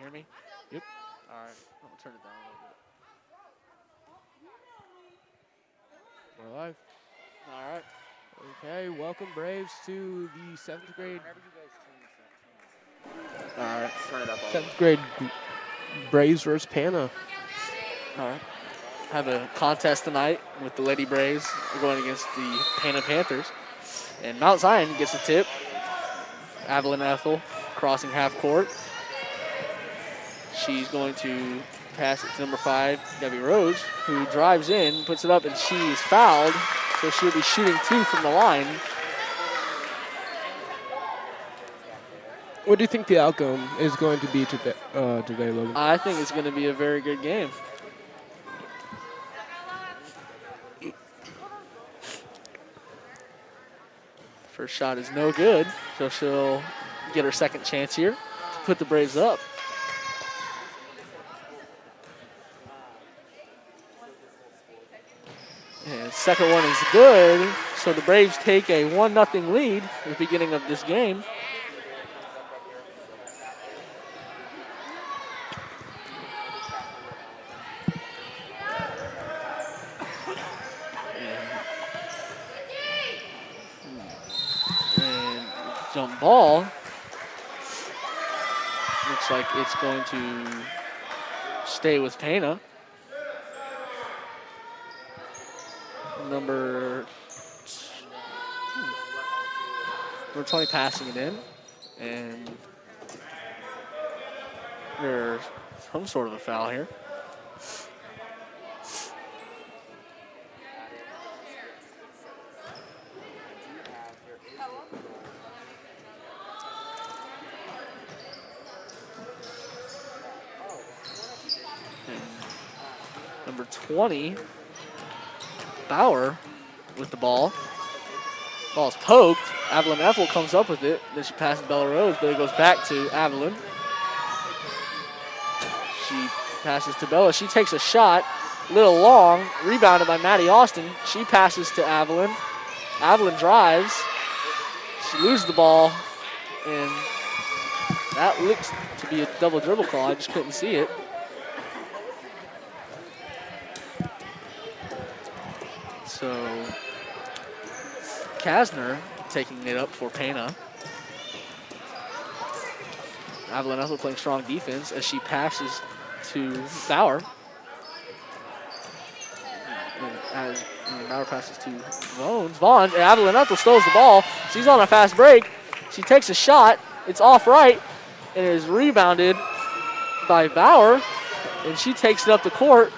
hear me? Yep. All right. I'll turn it down a little bit. We're live. All right. Okay, welcome Braves to the 7th grade. All right. Turn it up. 7th grade Braves versus Pana. All right. Have a contest tonight with the Lady Braves. We're going against the Pana Panthers. And Mount Zion gets a tip. Evelyn Ethel crossing half court. She's going to pass it to number 5, Debbie Rose, who drives in, puts it up, and she is fouled. So she'll be shooting 2 from the line. What do you think the outcome is going to be today, Logan? I think it's going to be a very good game. First shot is no good, so she'll get her second chance here to put the Braves up. And second one is good, so the Braves take a 1-0 lead at the beginning of this game. And jump ball. Looks like it's going to stay with Pana. Number 20 passing it in, and there's some sort of a foul here. And number 20, Bauer, with the ball. Ball's poked. Evelyn Ethel comes up with it. Then she passes Bella Rose, but it goes back to Evelyn. She passes to Bella. She takes a shot. A little long. Rebounded by Maddie Austin. She passes to Evelyn. Evelyn drives. She loses the ball. And that looks to be a double dribble call. I just couldn't see it. So Kasner taking it up for Pana. Evelyn Ethel playing strong defense as she passes to Bauer. And Bauer passes to Vaughn. And Evelyn Ethel stows the ball. She's on a fast break. She takes a shot. It's off right. And it is rebounded by Bauer. And she takes it up the court.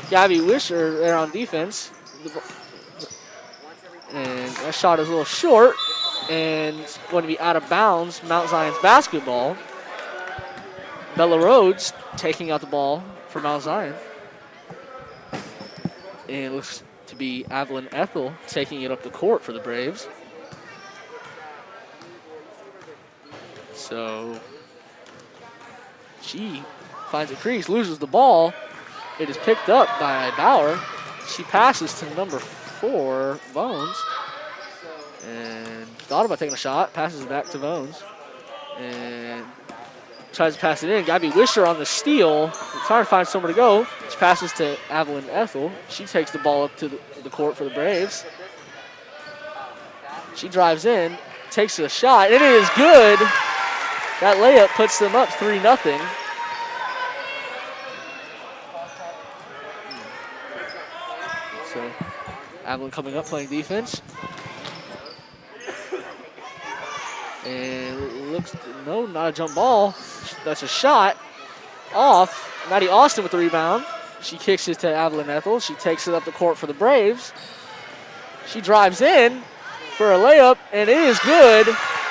Gabby Wisher there on defense. And that shot is a little short and it's going to be out of bounds. Mount Zion's basketball. Bella Rhodes taking out the ball for Mount Zion. And it looks to be Evelyn Ethel taking it up the court for the Braves. So she finds a crease, loses the ball. It is picked up by Bauer. She passes to number 4, Bones, and thought about taking a shot, passes it back to Bones, and tries to pass it in. Gabby Wisher on the steal. It's hard to find somewhere to go. She passes to Evelyn Ethel. She takes the ball up to the court for the Braves. She drives in, takes a shot, and it is good. That layup puts them up 3-0. So Evelyn coming up playing defense. And looks, no, not a jump ball. That's a shot off. Maddie Austin with the rebound. She kicks it to Evelyn Ethel. She takes it up the court for the Braves. She drives in for a layup, and it is good.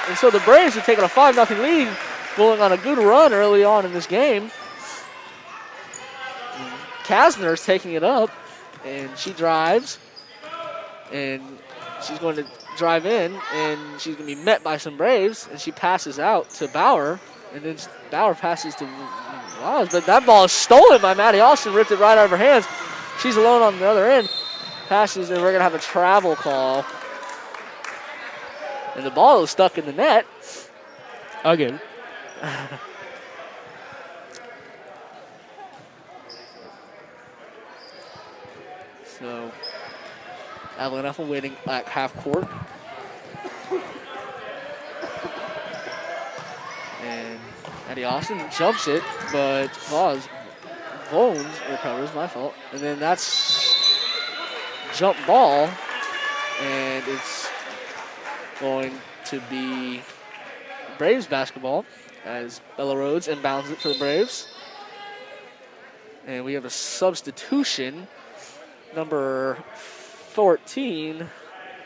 And so the Braves are taking a 5-0 lead, going on a good run early on in this game. Kasner's taking it up, and she drives. And she's going to drive in, and she's going to be met by some Braves, and she passes out to Bauer, and then Bauer passes to Wow, but that ball is stolen by Maddie Austin, ripped it right out of her hands. She's alone on the other end. Passes, and we're going to have a travel call. And the ball is stuck in the net. Again. So Evelyn Ethel waiting at half court. And Eddie Austin jumps it, but Bones recovers, my fault. And then that's jump ball, and it's going to be Braves basketball as Bella Rhodes inbounds it for the Braves. And we have a substitution, number 14,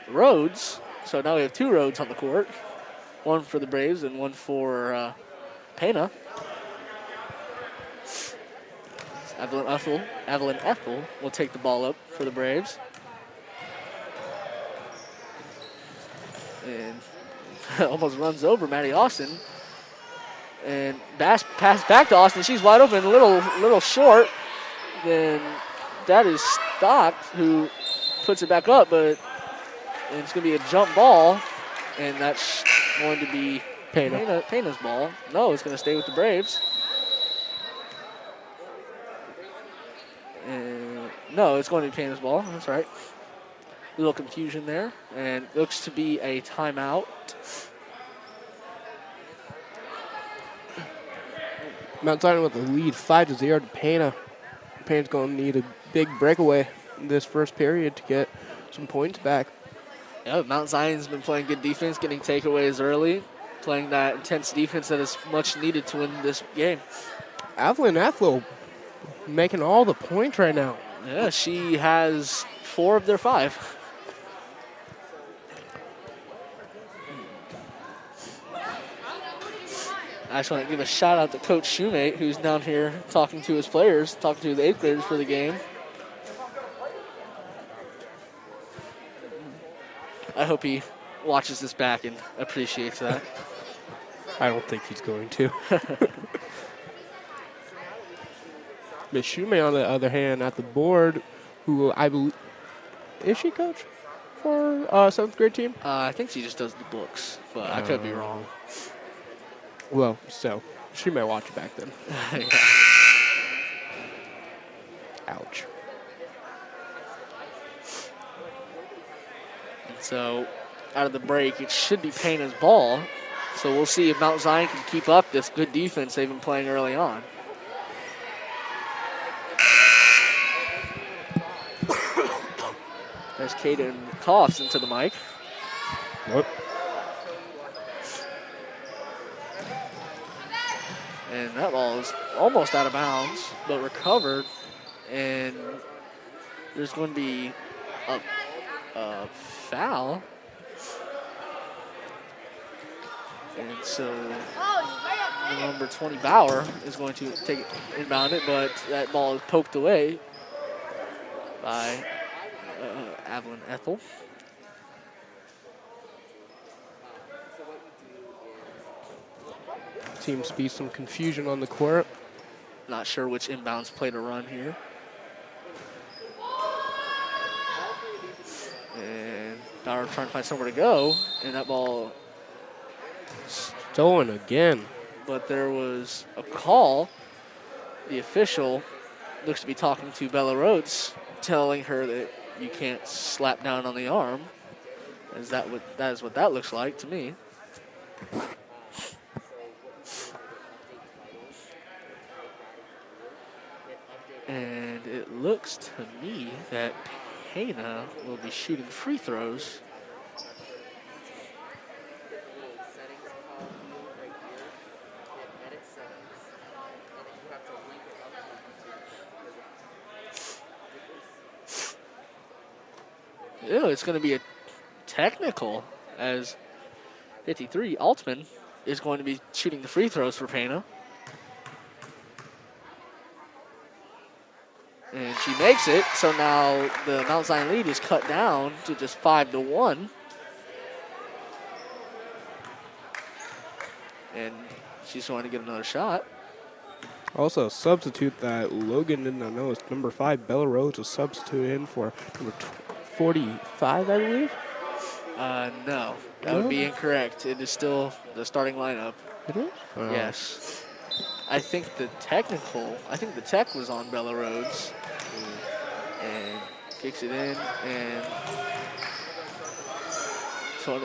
Rhodes. So now we have 2 Rhodes on the court, one for the Braves and one for Pana. Evelyn Ethel will take the ball up for the Braves. And almost runs over Maddie Austin. And pass back to Austin. She's wide open, a little short. Then that is Stock who puts it back up, but it's going to be a jump ball. And that's going to be Pana's ball. No, it's going to stay with the Braves. And no, it's going to be Pana's ball. That's right. A little confusion there. And looks to be a timeout. Mount Zion with the lead, 5-0 to Pana. Pana's going to need a big breakaway in this first period to get some points back. Yeah, Mount Zion's been playing good defense, getting takeaways early, playing that intense defense that is much needed to win this game. Evelyn Ethel making all the points right now. Yeah, she has 4 of their 5. I just want to give a shout out to Coach Shoemate, who's down here talking to his players, talking to the 8th graders for the game. I hope he watches this back and appreciates that. I don't think he's going to. Miss Shoemate, on the other hand, at the board, who I believe, is she coach for 7th grade team? I think she just does the books, but I could be wrong. Well, so she may watch it back then. Yeah. Ouch. And so out of the break, it should be Pana's ball. So we'll see if Mount Zion can keep up this good defense they've been playing early on. As Caden coughs into the mic. What? And that ball is almost out of bounds, but recovered. And there's going to be a foul. And so number 20, Bauer, is going to take it, inbound it, but that ball is poked away by Evelyn Ethel. Seems to be some confusion on the court. Not sure which inbounds play to run here. And Bauer trying to find somewhere to go, and that ball Stolen again. but there was a call. The official looks to be talking to Bella Rhodes, telling her that you can't slap down on the arm. That is what that looks like to me. And it looks to me that Pana will be shooting free throws. Ew, it's going to be a technical, as 53, Altman, is going to be shooting the free throws for Pana. And she makes it, so now the Mount Zion lead is cut down to just 5-1. And she's going to get another shot. Also, a substitute that Logan did not know is number 5, Bella Rhodes, was substituted in for number 45, I believe. No, that would be incorrect. It is still the starting lineup. It is? Yes. I think the tech was on Bella Rhodes. And Kicks it in, and so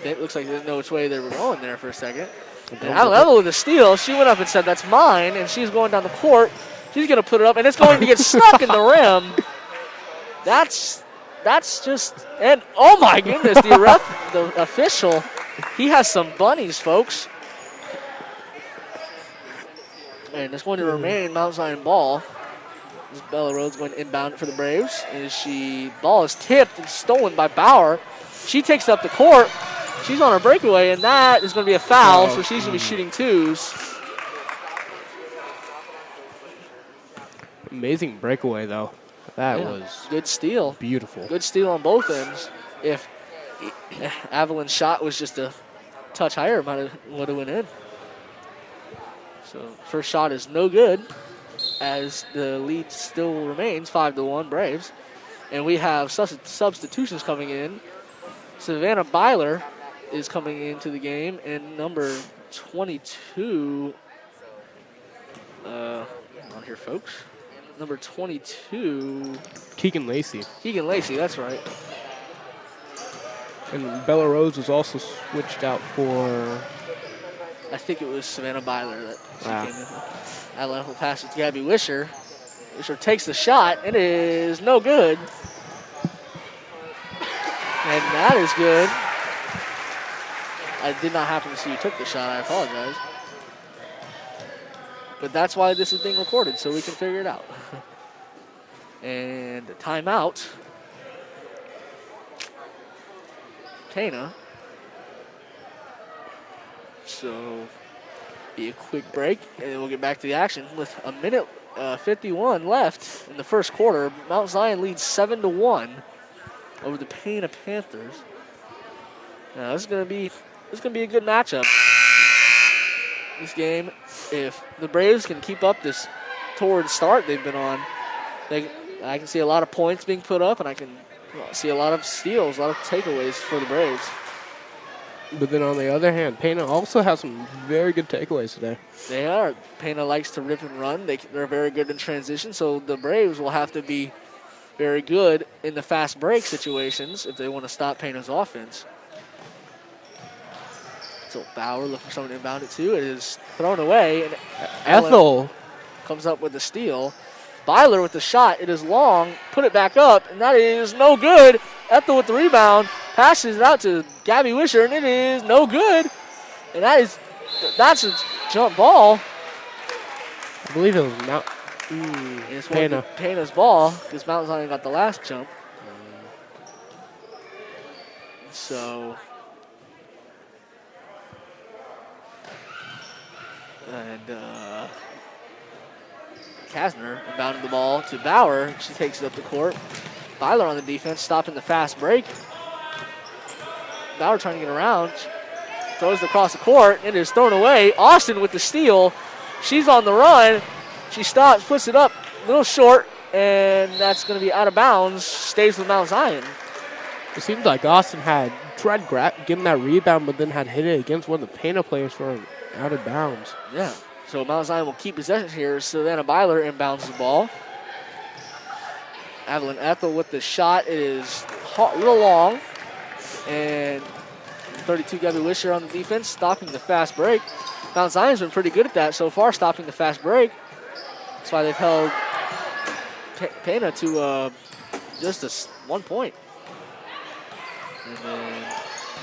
it looks like they didn't know which way they were going there for a second. And Ethel with a steal. She went up and said, "That's mine," and she's going down the court. She's going to put it up, and it's going to get stuck in the rim. That's just, and oh my goodness, the official, he has some bunnies, folks. And it's going to remain Mount Zion ball. This Bella Rhodes going to inbound it for the Braves. And ball is tipped and stolen by Bauer. She takes up the court. She's on her breakaway, and that is going to be a foul, so she's going to be shooting twos. Amazing breakaway, though. That was good steal. Beautiful. Good steal on both ends. If Avalon's shot was just a touch higher, it would have went in. So first shot is no good, as the lead still remains 5-1 Braves. And we have substitutions coming in. Savannah Byler is coming into the game, and number 22, on here, folks. Number 22, Keegan Lacey. Keegan Lacey, that's right. And Bella Rose was also switched out for, I think it was Savannah Byler that she came in. Avalon will pass it to Gabby Wisher. Wisher takes the shot. It is no good. And that is good. I did not happen to see who took the shot. I apologize. But that's why this is being recorded, so we can figure it out. And a timeout. Pana. So, be a quick break, and then we'll get back to the action. With a minute 51 left in the first quarter, Mount Zion leads 7-1 over the Pana Panthers. Now, this is gonna be a good matchup. This game, if the Braves can keep up this torrid start they've been on, I can see a lot of points being put up, and I can see a lot of steals, a lot of takeaways for the Braves. But then on the other hand, Pana also has some very good takeaways today. They are. Pana likes to rip and run. They're very good in transition, so the Braves will have to be very good in the fast break situations if they want to stop Pana's offense. So Bauer looking for someone to inbound it to. It is thrown away, and Ethel comes up with the steal. Byler with the shot. It is long. Put it back up, and that is no good. Ethel with the rebound. Passes it out to Gabby Wisher, and it is no good. And that's a jump ball. I believe it was It's Pana. Pana's ball, because Mount Zion got the last jump. So, and Kasner inbounded the ball to Bauer. She takes it up the court. Byler on the defense, stopping the fast break. Bauer trying to get around. Throws it across the court. It is thrown away. Austin with the steal. She's on the run. She stops, puts it up a little short, and that's going to be out of bounds. Stays with Mount Zion. It seems like Austin had tried to give him that rebound, but then had hit it against one of the Pana players for out of bounds. Yeah. So Mount Zion will keep possession here. Savannah Byler inbounds the ball. Evelyn Ethel with the shot. It is a little long. And 32 Gabby Wisher on the defense, stopping the fast break. Mount Zion's been pretty good at that so far, stopping the fast break. That's why they've held Pana to just 1 point. And then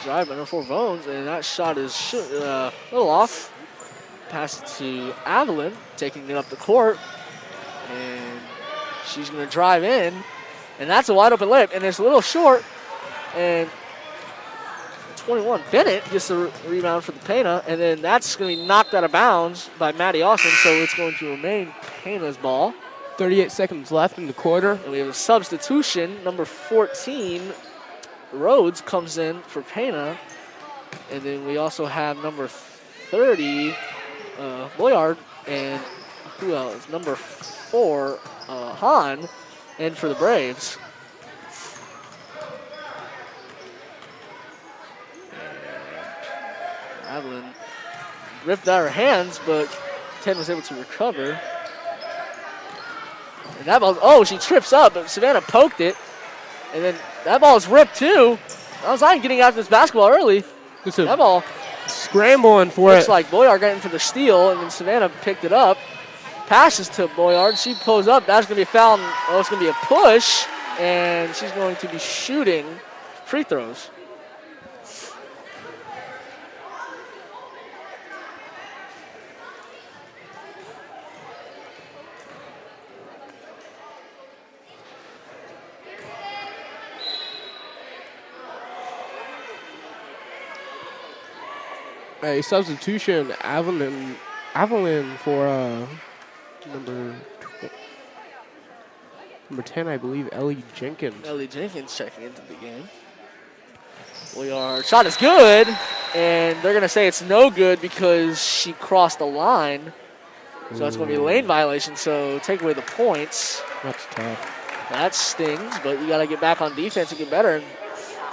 drive by number 4 Bones, and that shot is a little off. Pass it to Avalon, taking it up the court. And she's going to drive in, and that's a wide open layup, and it's a little short. And 21 Bennett gets the rebound for the Pana, and then that's going to be knocked out of bounds by Maddie Austin, so it's going to remain Pana's ball. 38 seconds left in the quarter. And we have a substitution. Number 14, Rhodes, comes in for Pana. And then we also have number 30, Boyard, and who else? Number 4, Hahn, in for the Braves. Avalon ripped out her hands, but 10 was able to recover. And that ball, oh, she trips up, but Savannah poked it. And then that ball is ripped too. Mount Zion getting after this basketball early. That ball scrambling for looks it. like Boyard got into the steal, and then Savannah picked it up. Passes to Boyard. She pulls up. That's going to be a foul. Oh, it's going to be a push, and she's going to be shooting free throws. A substitution, Evelyn for number 10, I believe, Ellie Jenkins. Ellie Jenkins checking into the game. Shot is good, and they're going to say it's no good because she crossed the line. So that's going to be a lane violation, so take away the points. That's tough. That stings, but you got to get back on defense and get better. And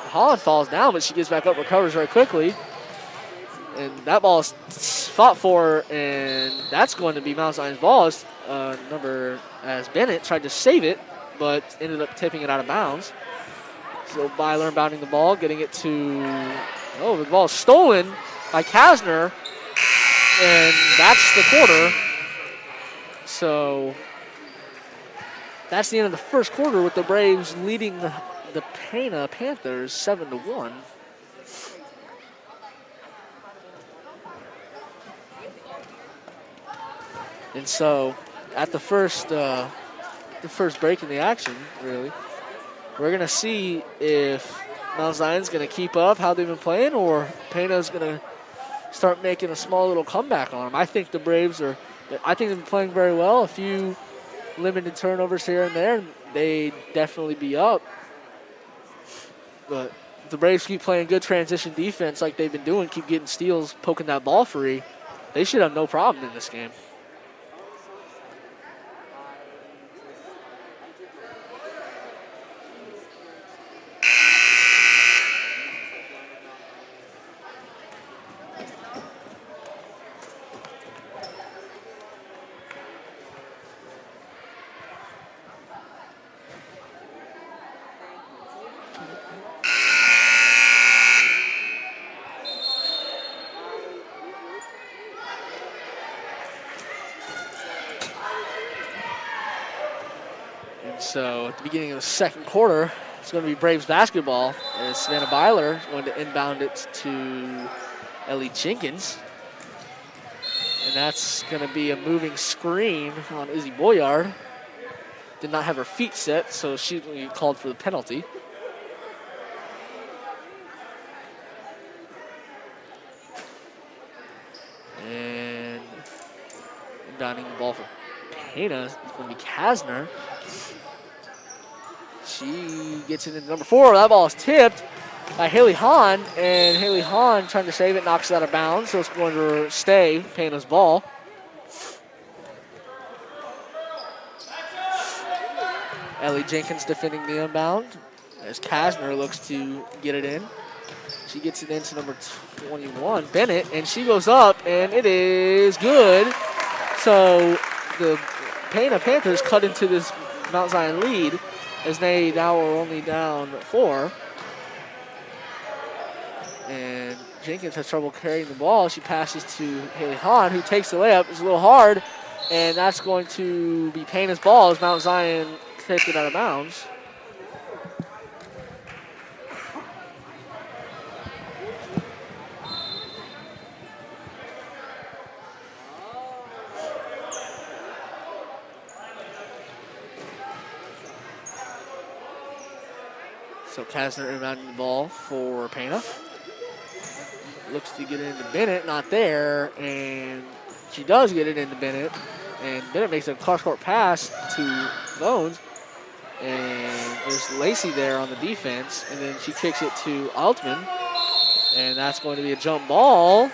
Holland falls down, but she gets back up, recovers very quickly. And that ball is fought for, and that's going to be Mount Zion's ball. As Bennett tried to save it, but ended up tipping it out of bounds. So Byler bounding the ball, getting it to, the ball is stolen by Kasner, and that's the quarter. So that's the end of the first quarter with the Braves leading the Pana Panthers 7-1. And so, at the first break in the action, really, we're going to see if Mount Zion's going to keep up how they've been playing, or Pana's going to start making a small little comeback on them. I think the Braves they've been playing very well. A few limited turnovers here and there, and they'd definitely be up. But if the Braves keep playing good transition defense like they've been doing, keep getting steals, poking that ball free, they should have no problem in this game. So at the beginning of the second quarter, it's going to be Braves basketball as Savannah Byler is going to inbound it to Ellie Jenkins. And that's going to be a moving screen on Izzy Boyard. Did not have her feet set, so she's going to be called for the penalty. And inbounding the ball for Pana is going to be Kasner. She gets it into number 4. That ball is tipped by Haley Hahn, and Haley Hahn trying to save it, knocks it out of bounds, so it's going to stay Pana's ball. Ellie Jenkins defending the inbound as Kasner looks to get it in. She gets it into number 21, Bennett, and she goes up, and it is good. So the Pana Panthers cut into this Mount Zion lead, as they now are only down 4. And Jenkins has trouble carrying the ball. She passes to Haley Hahn, who takes the layup. It's a little hard, and that's going to be Pana's ball as Mount Zion takes it out of bounds. So Kasner inbounding the ball for Pana. Looks to get it into Bennett, not there, and she does get it into Bennett, and Bennett makes a cross-court pass to Bones, and there's Lacey there on the defense, and then she kicks it to Altman, and that's going to be a jump ball,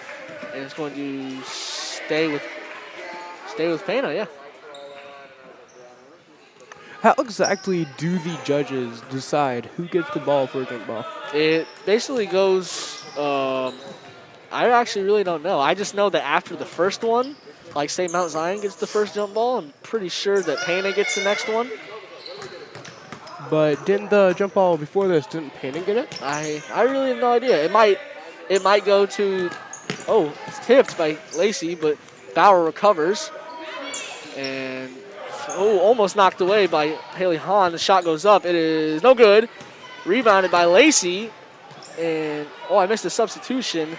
and it's going to stay with Pana, yeah. How exactly do the judges decide who gets the ball for a jump ball? It basically goes, I actually really don't know. I just know that after the first one, like, say Mount Zion gets the first jump ball, I'm pretty sure that Pana gets the next one. But didn't the jump ball before this, didn't Pana get it? I really have no idea. It might go to, oh, it's tipped by Lacey, but Bauer recovers. And, almost knocked away by Haley Hahn. The shot goes up. It is no good. Rebounded by Lacey. And, I missed a substitution.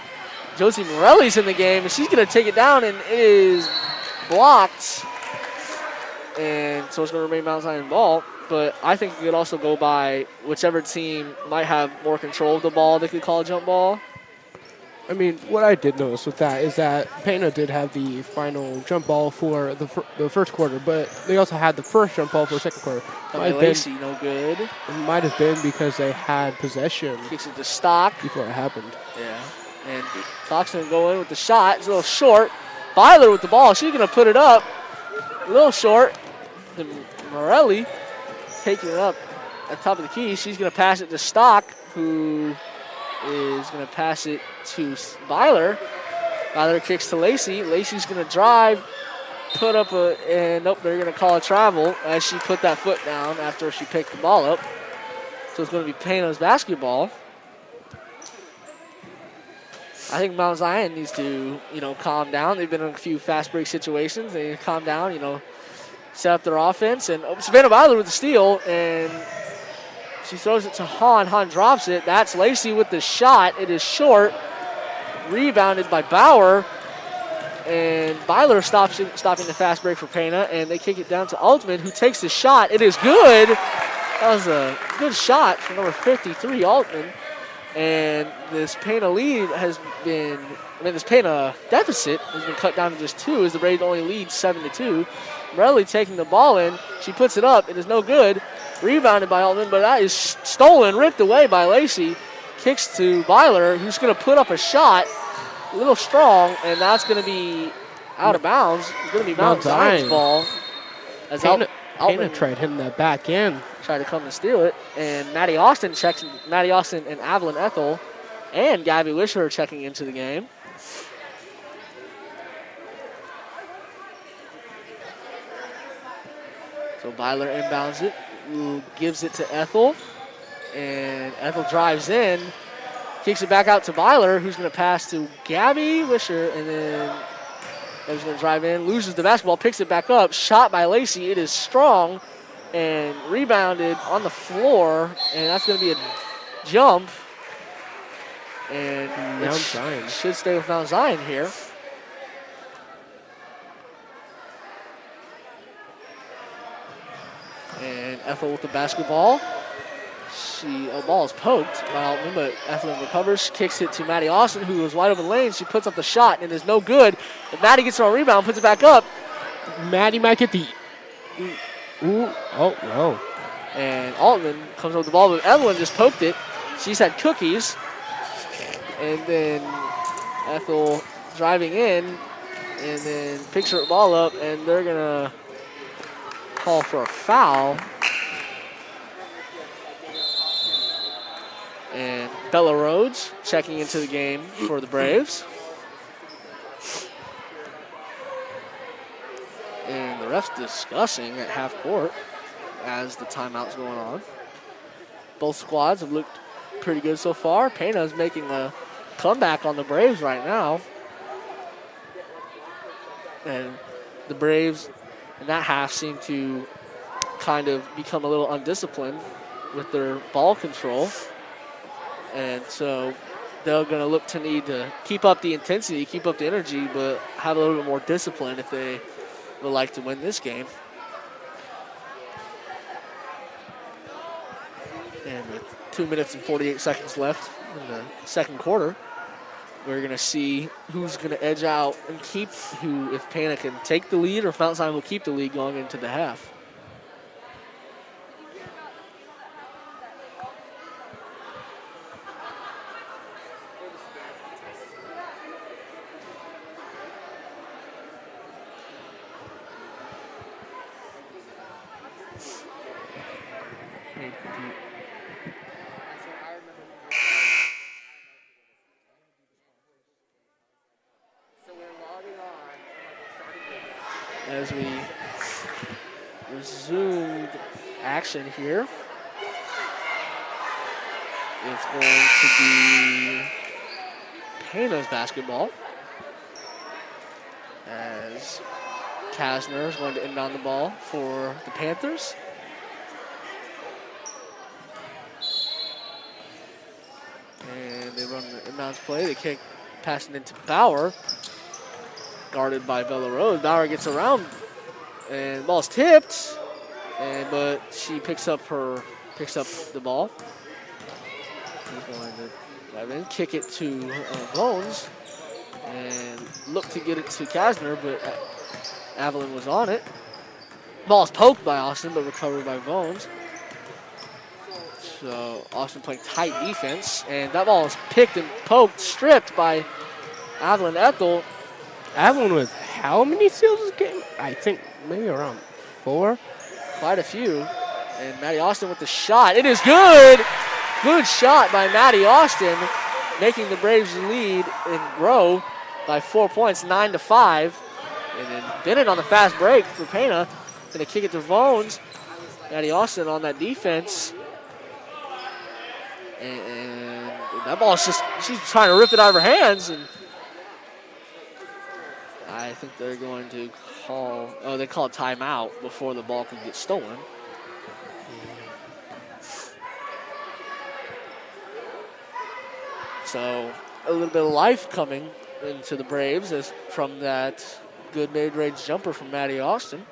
Josie Morelli's in the game, and she's going to take it down, and it is blocked. And so it's going to remain Mount Zion ball. But I think it could also go by whichever team might have more control of the ball. They could call a jump ball. I mean, what I did notice with that is that Pana did have the final jump ball for the first quarter, but they also had the first jump ball for the second quarter. Lacey, no good. It might have been because they had possession. Kicks it to Stock. Before it happened. Yeah. And Stock's going to go in with the shot. It's a little short. Byler with the ball. She's going to put it up. A little short. And Morelli taking it up at top of the key. She's going to pass it to Stock, who is going to pass it to Byler. Byler kicks to Lacey. Lacey's going to drive, put up and nope, they're going to call a travel as she put that foot down after she picked the ball up. So it's going to be Pana's basketball. I think Mount Zion needs to, calm down. They've been in a few fast break situations. They calm down, set up their offense. And Savannah Byler with the steal, and she throws it to Hahn. Hahn drops it. That's Lacey with the shot. It is short. Rebounded by Bauer. And Byler stopping the fast break for Pana, and they kick it down to Altman, who takes the shot. It is good. That was a good shot from number 53, Altman. And this Pana this Pana deficit has been cut down to just 2 as the Braves only lead 7-2. Morelli taking the ball in. She puts it up. It is no good. Rebounded by Altman, but that is stolen, ripped away by Lacey. Kicks to Byler, who's going to put up a shot. A little strong, and that's going to be out of bounds. It's going to be Mount Zion's ball. As Pana tried hitting that back end. Tried to come and steal it. And Maddie Austin and Evelyn Ethel and Gabby Wisher are checking into the game. So Byler inbounds it, gives it to Ethel. And Ethel drives in, kicks it back out to Byler, who's going to pass to Gabby Wisher, and then Gabby's going to drive in, loses the basketball, picks it back up, shot by Lacey. It is strong and rebounded on the floor, and that's going to be a jump. And Mount Zion should stay with Mount Zion here. And Ethel with the basketball. The ball is poked by Altman, but Ethel recovers, kicks it to Maddie Austin, who was wide open lane. She puts up the shot, and is no good. But Maddie gets her on rebound, puts it back up. Maddie might get the... Ooh, oh, no. And Altman comes up with the ball, but Evelyn just poked it. She's had cookies. And then Ethel driving in, and then picks her ball up, and they're going to call for a foul. And Bella Rhodes checking into the game for the Braves. And the ref's discussing at half court as the timeout's going on. Both squads have looked pretty good so far. Pana's making a comeback on the Braves right now. And the Braves in that half seem to kind of become a little undisciplined with their ball control. And so they're going to look to need to keep up the intensity, keep up the energy, but have a little bit more discipline if they would like to win this game. And with 2 minutes and 48 seconds left in the second quarter, we're going to see who's going to edge out and if Pana can take the lead or if Mount Zion will keep the lead going into the half. as we resumed action here. It's going to be Pana's basketball as Kasner is going to inbound the ball for the Panthers. And they run the inbounds play. They kick, pass it into Bauer, guarded by Bella Rose. Bauer gets around, and the ball's tipped, but she picks up the ball. She's going to dive in, kick it to Bones, and look to get it to Kasner, but Avalon was on it. Ball's poked by Austin, but recovered by Bones. So Austin playing tight defense, and that ball is picked and poked, stripped by Avalon Ethel. Avalon with how many steals this game? I think maybe around 4. Quite a few. And Maddie Austin with the shot. It is good! Good shot by Maddie Austin, making the Braves lead and grow by 4 points, 9-5. And then Bennett on the fast break for Pana. Gonna kick it to Vones. Maddie Austin on that defense. And that ball's just, she's trying to rip it out of her hands. And I think they're going to they call timeout before the ball can get stolen. So a little bit of life coming into the Braves as from that good mid-range jumper from Maddie Austin.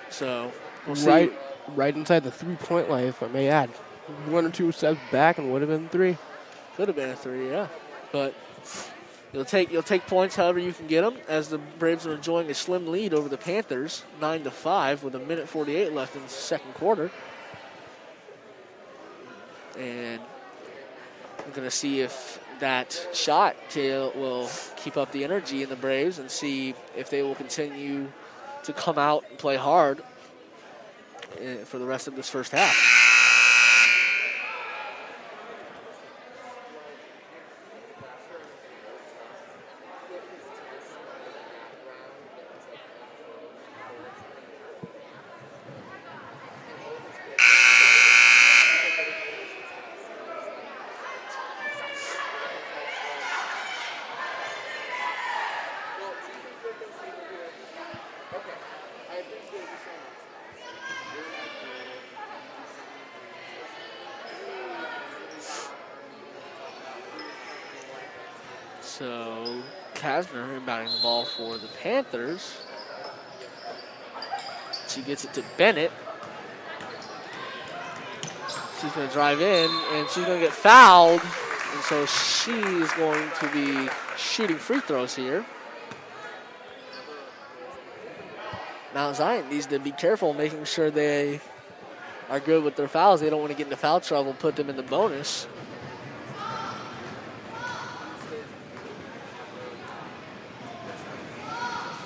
So we'll see. Right inside the 3-point line, if I may add. 1 or 2 steps back and would have been 3. Could have been a 3, yeah. But you'll take points however you can get them, as the Braves are enjoying a slim lead over the Panthers, 9-5, with 1:48 left in the second quarter. And I'm going to see if that shot will keep up the energy in the Braves and see if they will continue to come out and play hard for the rest of this first half. So Kasner inbounding the ball for the Panthers. She gets it to Bennett. She's going to drive in, and she's going to get fouled. And so she is going to be shooting free throws here. Mount Zion needs to be careful making sure they are good with their fouls. They don't want to get into foul trouble, put them in the bonus.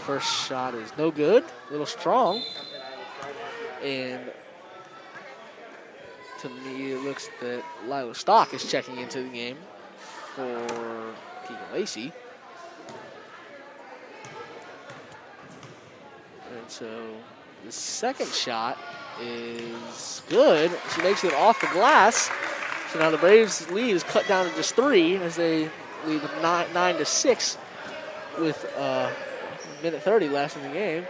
First shot is no good, a little strong. And to me, it looks that Lila Stock is checking into the game for Keegan Lacey. And so the second shot is good. She makes it off the glass. So now the Braves' lead is cut down to just 3 as they lead 9-6 with 1:30 left in the game.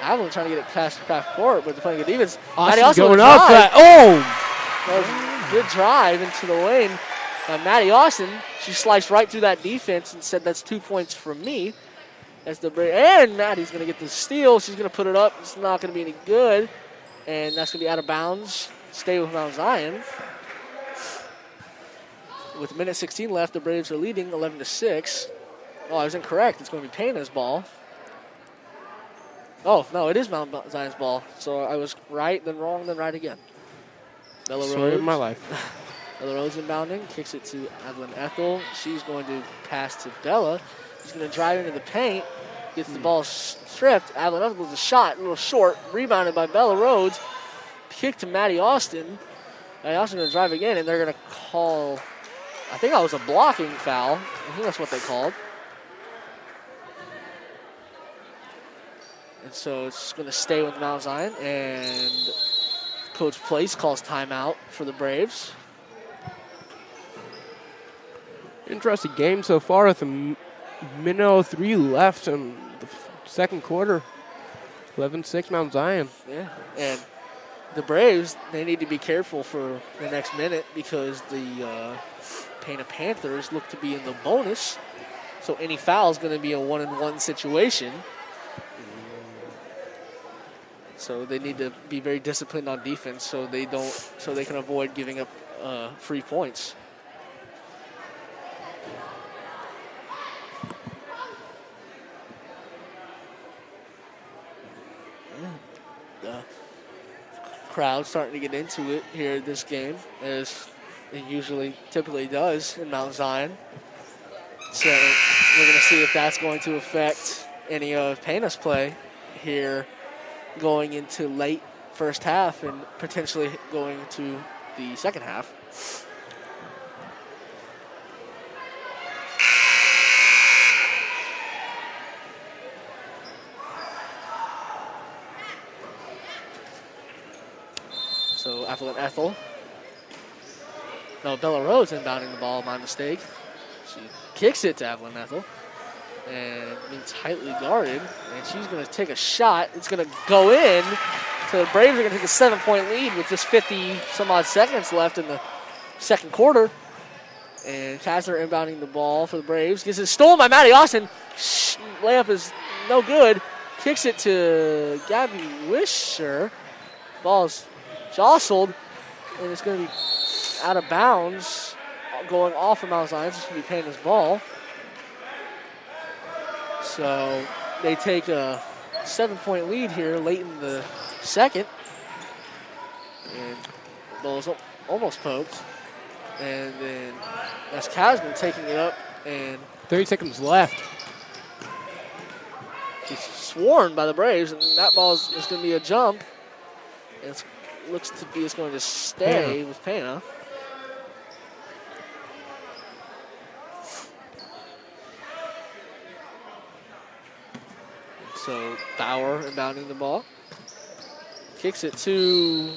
Avalon trying to get it past half court, but they're playing good defense. Maddie also going up that. Oh! That was a good drive into the lane. Maddie Austin, she sliced right through that defense and said, "That's 2 points from me." And Maddie's going to get the steal. She's going to put it up. It's not going to be any good. And that's going to be out of bounds. Stay with Mount Zion. With 1:16 left, the Braves are leading 11-6. Oh, I was incorrect. It's going to be Pana's ball. Oh, no, it is Mount Zion's ball. So I was right, then wrong, then right again. Bella Story Rose. of my life. Bella Rose inbounding, kicks it to Evelyn Ethel. She's going to pass to Bella. She's going to drive into the paint, gets the ball stripped. Evelyn Ethel with a shot, a little short, rebounded by Bella Rhodes. Kick to Maddie Austin. Maddie Austin going to drive again, and they're going to call, I think that was a blocking foul. I think that's what they called. And so it's going to stay with Mount Zion, and Coach Place calls timeout for the Braves. Interesting game so far with a minute 03 left in the second quarter. 11-6 Mount Zion. Yeah, and the Braves, they need to be careful for the next minute because the Pana Panthers look to be in the bonus. So any foul is going to be a 1-and-1 situation. So they need to be very disciplined on defense so they can avoid giving up free points. The crowd starting to get into it here in this game, as it typically does in Mount Zion. So we're going to see if that's going to affect any of Pana's play here going into late first half and potentially going to the second half. So Bella Rhodes inbounding the ball, my mistake. She kicks it to Evelyn Ethel and being tightly guarded, and she's going to take a shot. It's going to go in. So the Braves are going to take a 7-point lead with just 50-some-odd seconds left in the second quarter. And Kastner inbounding the ball for the Braves. Gets it stolen by Maddie Austin. Layup is no good. Kicks it to Gabby Wisher. Ball is jostled, and it's going to be out of bounds, going off of Mount Zion. It's going to be Pana's ball. So they take a 7-point lead here late in the second. And the ball is almost poked. And then that's Kasman taking it up, and 30 seconds left. He's swarmed by the Braves, and that ball is going to be a jump. And it looks to be it's going to stay with Pana. So Bauer inbounding the ball. Kicks it to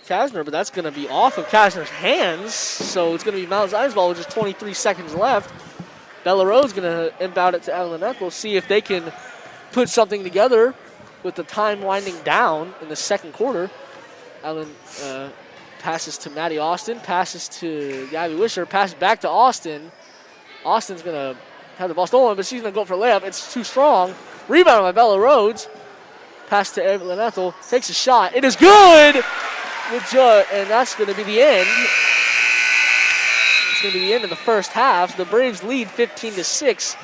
Kasner, but that's going to be off of Kasner's hands. So it's going to be Mount Zion's ball with just 23 seconds left. Bella Rose going to inbound it to Evelyn Eccles, see if they can put something together with the time winding down in the second quarter. Evelyn passes to Maddie Austin, passes to Gabby Wisher, passes back to Austin. Austin's going to have the ball stolen, but she's going to go for a layup. It's too strong. Rebound by Bella Rhodes. Pass to Evelyn Ethel. Takes a shot. It is good! And that's going to be the end. It's going to be the end of the first half. The Braves lead 15-6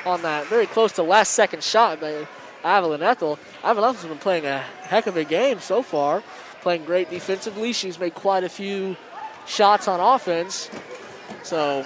on that very close to last second shot by Evelyn Ethel. Evelyn Ethel's been playing a heck of a game so far. Playing great defensively. She's made quite a few shots on offense. So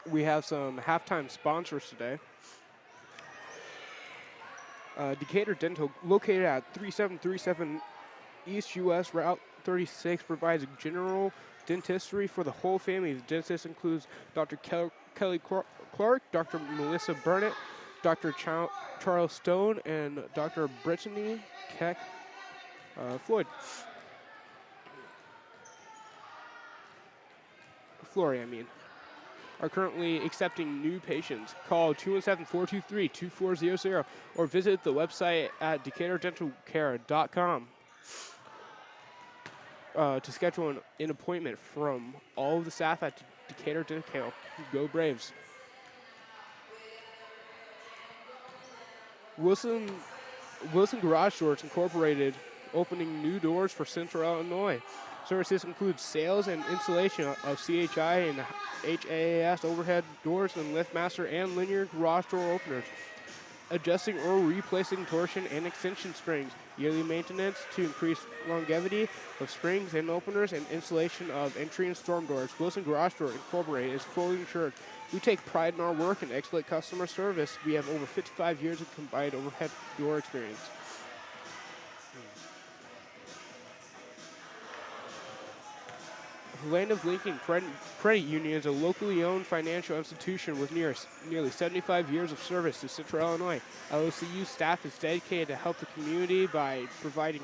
we have some halftime sponsors today. Decatur Dental, located at 3737 East US Route 36, provides general dentistry for the whole family. The dentist includes Dr. Kelly Clark, Dr. Melissa Burnett, Dr. Charles Stone, and Dr. Brittany Keck Floyd. Flory, are currently accepting new patients. Call 217-423-2400 or visit the website at decaturdentalcare.com to schedule an appointment from all of the staff at Decatur Dental Care. Go Braves. Wilson Garage Doors Incorporated, opening new doors for Central Illinois. Services include sales and installation of CHI and HAAS overhead doors and LiftMaster and linear garage door openers. adjusting or replacing torsion and extension springs, yearly maintenance to increase longevity of springs and openers, and installation of entry and storm doors. Wilson Garage Door Incorporated is fully insured. We take pride in our work and excellent customer service. We have over 55 years of combined overhead door experience. Land of Lincoln Credit Union is a locally owned financial institution with nearly 75 years of service to Central Illinois. LOCU staff is dedicated to help the community by providing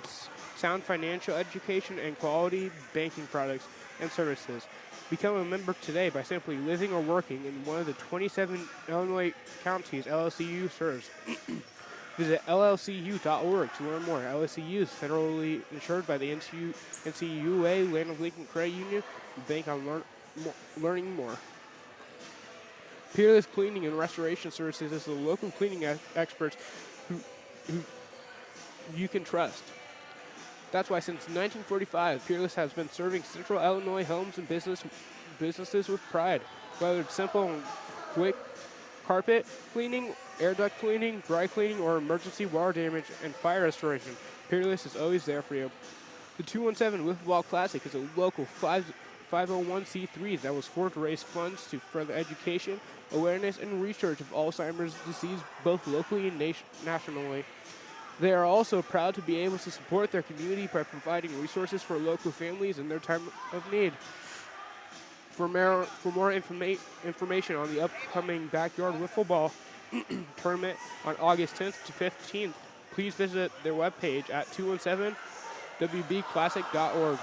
sound financial education and quality banking products and services. Become a member today by simply living or working in one of the 27 Illinois counties LLCU serves. Visit llcu.org to learn more. LSCU is federally insured by the NCUA, Land of Lincoln Credit Union, and bank on learning more. Peerless Cleaning and Restoration Services is the local cleaning experts who you can trust. That's why since 1945, Peerless has been serving Central Illinois homes and businesses with pride. Whether it's simple and quick carpet cleaning, air duct cleaning, dry cleaning, or emergency water damage and fire restoration, Peerless is always there for you. The 217 Wiffleball Classic is a local 501c3 that was formed to raise funds to further education, awareness, and research of Alzheimer's disease both locally and nationally. They are also proud to be able to support their community by providing resources for local families in their time of need. For more information on the upcoming backyard wiffleball tournament on August 10th to 15th, please visit their webpage at 217wbclassic.org.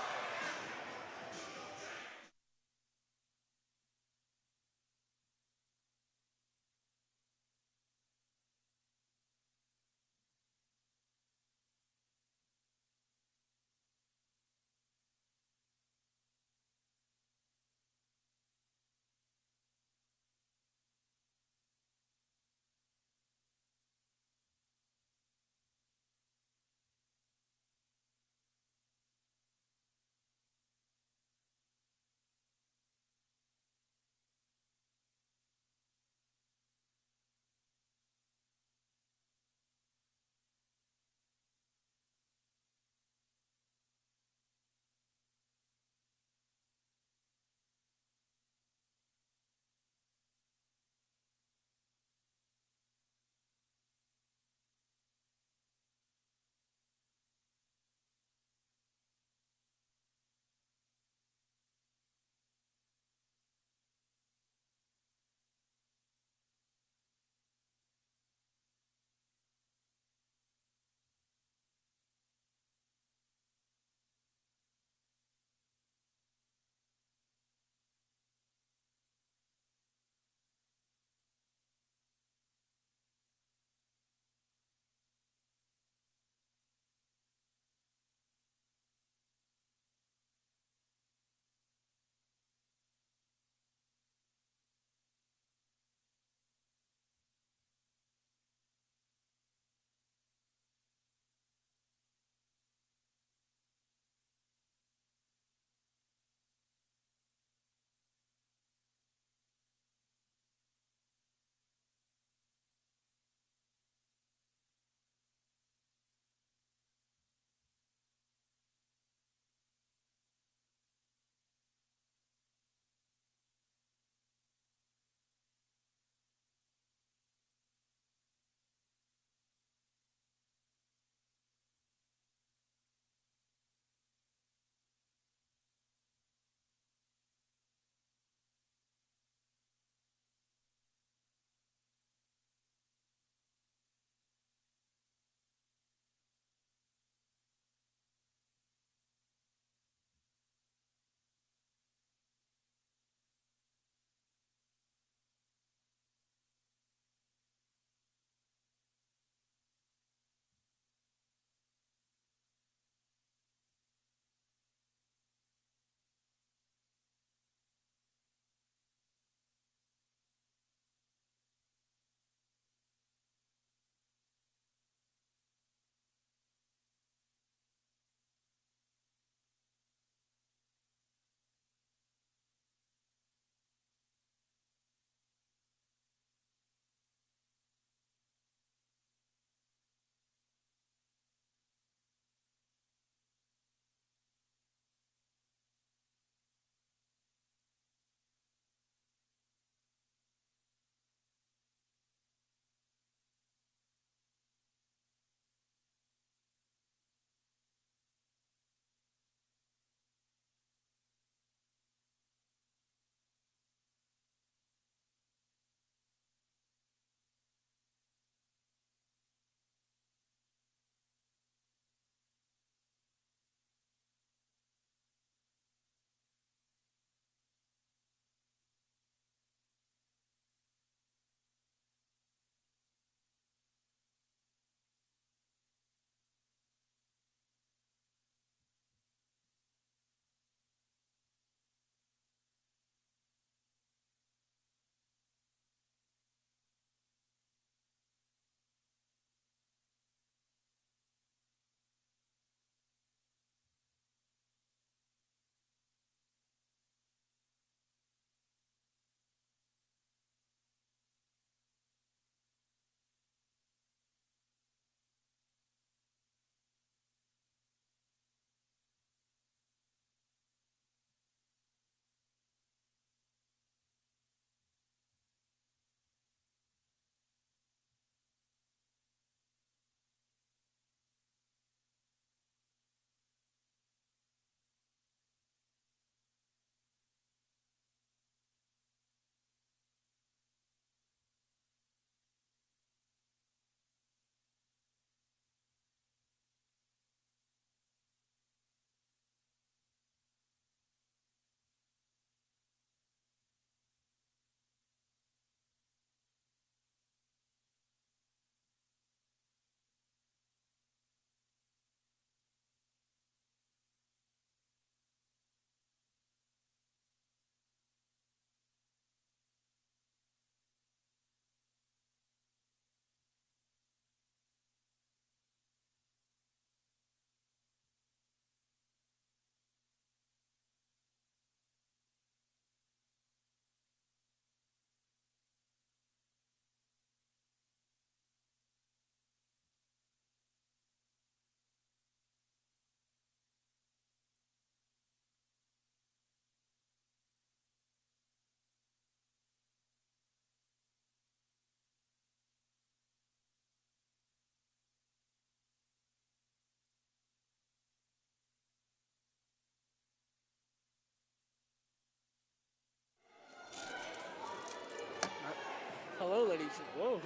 Whoa.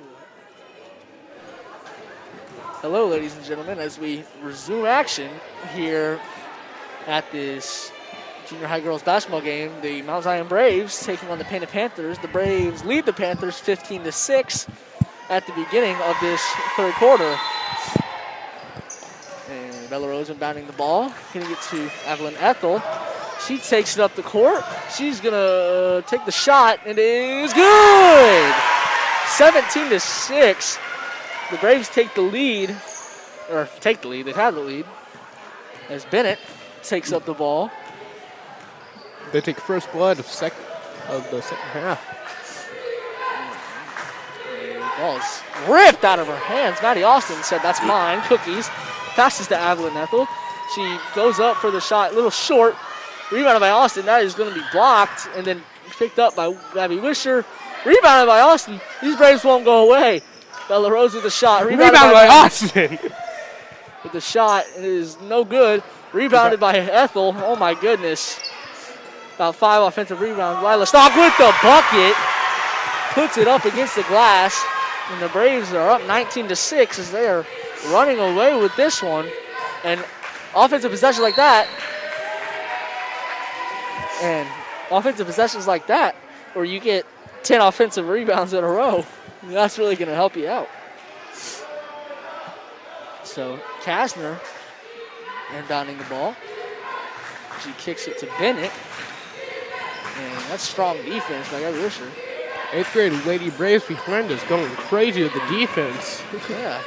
Hello, ladies and gentlemen, as we resume action here at this junior high girls basketball game, the Mount Zion Braves taking on the Pana Panthers. The Braves lead the Panthers 15-6 at the beginning of this third quarter. And Bella Rose inbounding the ball, getting it to Evelyn Ethel. She takes it up the court. She's gonna take the shot, and it is good. 17-6. The Braves take the lead, They've had the lead, as Bennett takes up the ball. They take first blood of the second half. The ball's ripped out of her hands. Maddie Austin said, "That's mine." Cookies. Passes to Evelyn Ethel. She goes up for the shot, a little short. Rebounded by Austin. That is going to be blocked and then picked up by Abby Wisher. Rebounded by Austin. These Braves won't go away. Bella Rose with the shot. Rebounded by Austin. With the shot. It is no good. Rebounded by Ethel. Oh, my goodness. About 5 offensive rebounds. Lila Stock with the bucket. Puts it up against the glass. And the Braves are up 19-6 as they are running away with this one. And offensive possessions like that. Where you get 10 offensive rebounds in a row, that's really going to help you out. So Kasner inbounding the ball. She kicks it to Bennett. And that's strong defense by Abby Wisher. 8th grade Lady Braves behind us going crazy with the defense. Yeah.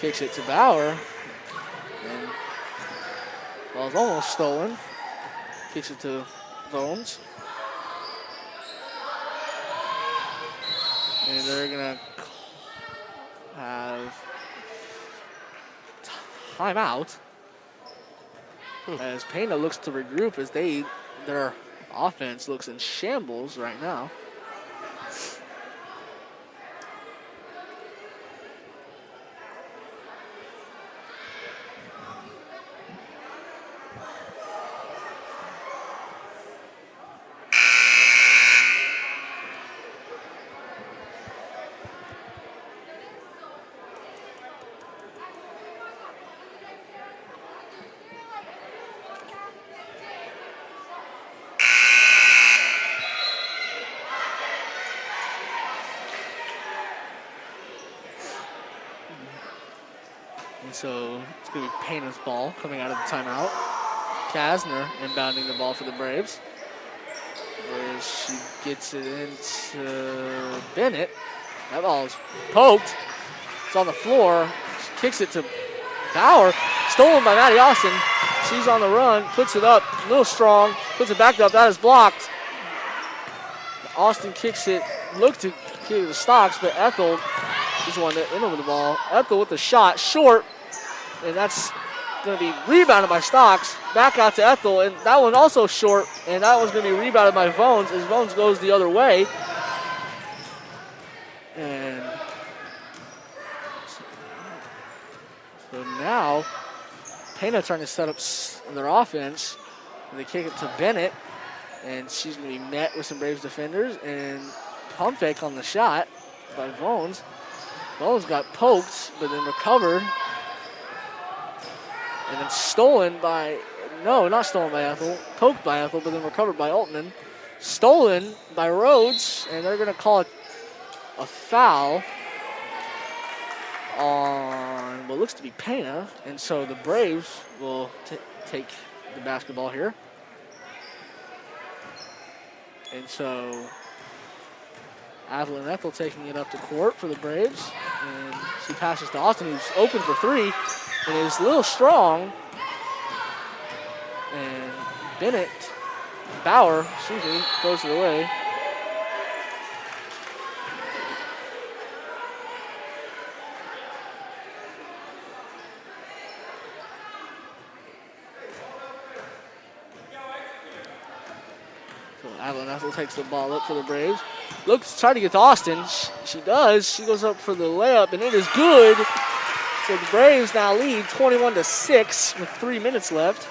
Kicks it to Bauer. And ball's almost stolen. Kicks it to Bones. And they're going to have timeout as Pana looks to regroup as their offense looks in shambles right now. And so it's going to be Pana's ball coming out of the timeout. Kasner inbounding the ball for the Braves. Where she gets it into Bennett. That ball is poked. It's on the floor. She kicks it to Bauer. Stolen by Maddie Austin. She's on the run. Puts it up. A little strong. Puts it back up. That is blocked. Austin kicks it. Looked to kick it to Stocks, but Ethel is the one that went over the ball. Ethel with the shot. Short. And that's going to be rebounded by Stocks. Back out to Ethel. And that one also short. And that one's going to be rebounded by Vones as Vones goes the other way. And so now Pana trying to set up their offense. And they kick it to Bennett. And she's going to be met with some Braves defenders. And pump fake on the shot by Vones. Vones got poked, but then recovered. And then stolen by, no, not stolen by Ethel. Poked by Ethel, but then recovered by Altman. Stolen by Rhodes, and they're going to call it a foul on what looks to be Pana. And so the Braves will take the basketball here. And so Evelyn Ethel taking it up to court for the Braves. And she passes to Austin, who's open for three. And is a little strong. And Bauer, goes it away. So Evelyn Ethel takes the ball up for the Braves. Looks, trying to get to Austin. She does. She goes up for the layup, and it is good. So the Braves now lead 21-6 with 3 minutes left.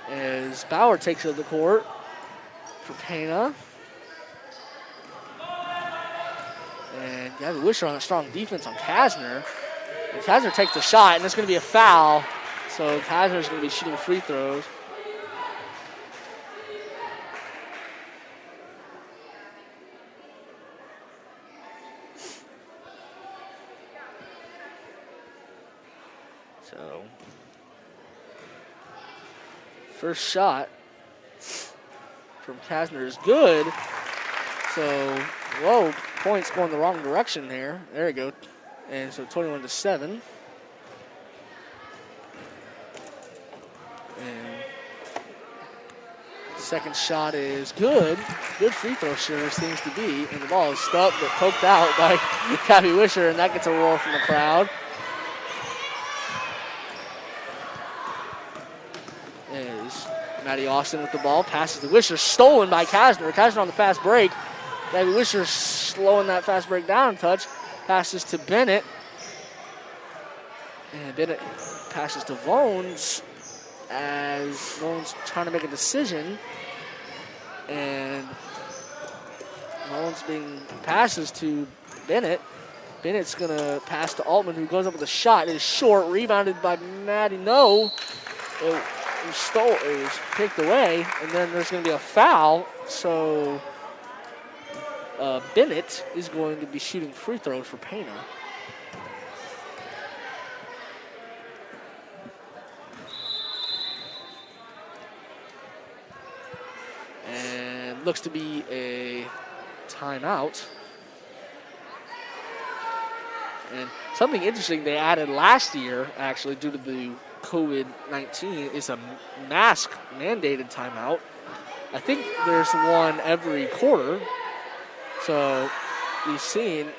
As Bauer takes it to the court for Pana. And Gabby Wisher on a strong defense on Kasner. And Kasner takes the shot, and it's going to be a foul. So Kasner's going to be shooting free throws. So, first shot from Kasner is good. So, whoa, points going the wrong direction there. There we go. And so 21-7. And second shot is good. Good free throw sure seems to be. And the ball is stuck but poked out by Gabby Wisher, and that gets a roar from the crowd. Is Maddie Austin with the ball, passes to Wisher, stolen by Kasner. Kasner on the fast break. Gabby Wisher slowing that fast break down a touch. Passes to Bennett. And Bennett passes to Vones as Vones trying to make a decision. And Vones passes to Bennett. Bennett's going to pass to Altman, who goes up with a shot. It is short, rebounded by Maddie. No. It was picked away, and then there's going to be a foul. So Bennett is going to be shooting free throws for Pana. And looks to be a timeout. And something interesting they added last year, actually, due to the COVID-19, is a mask mandated timeout. I think there's one every quarter. So we've seen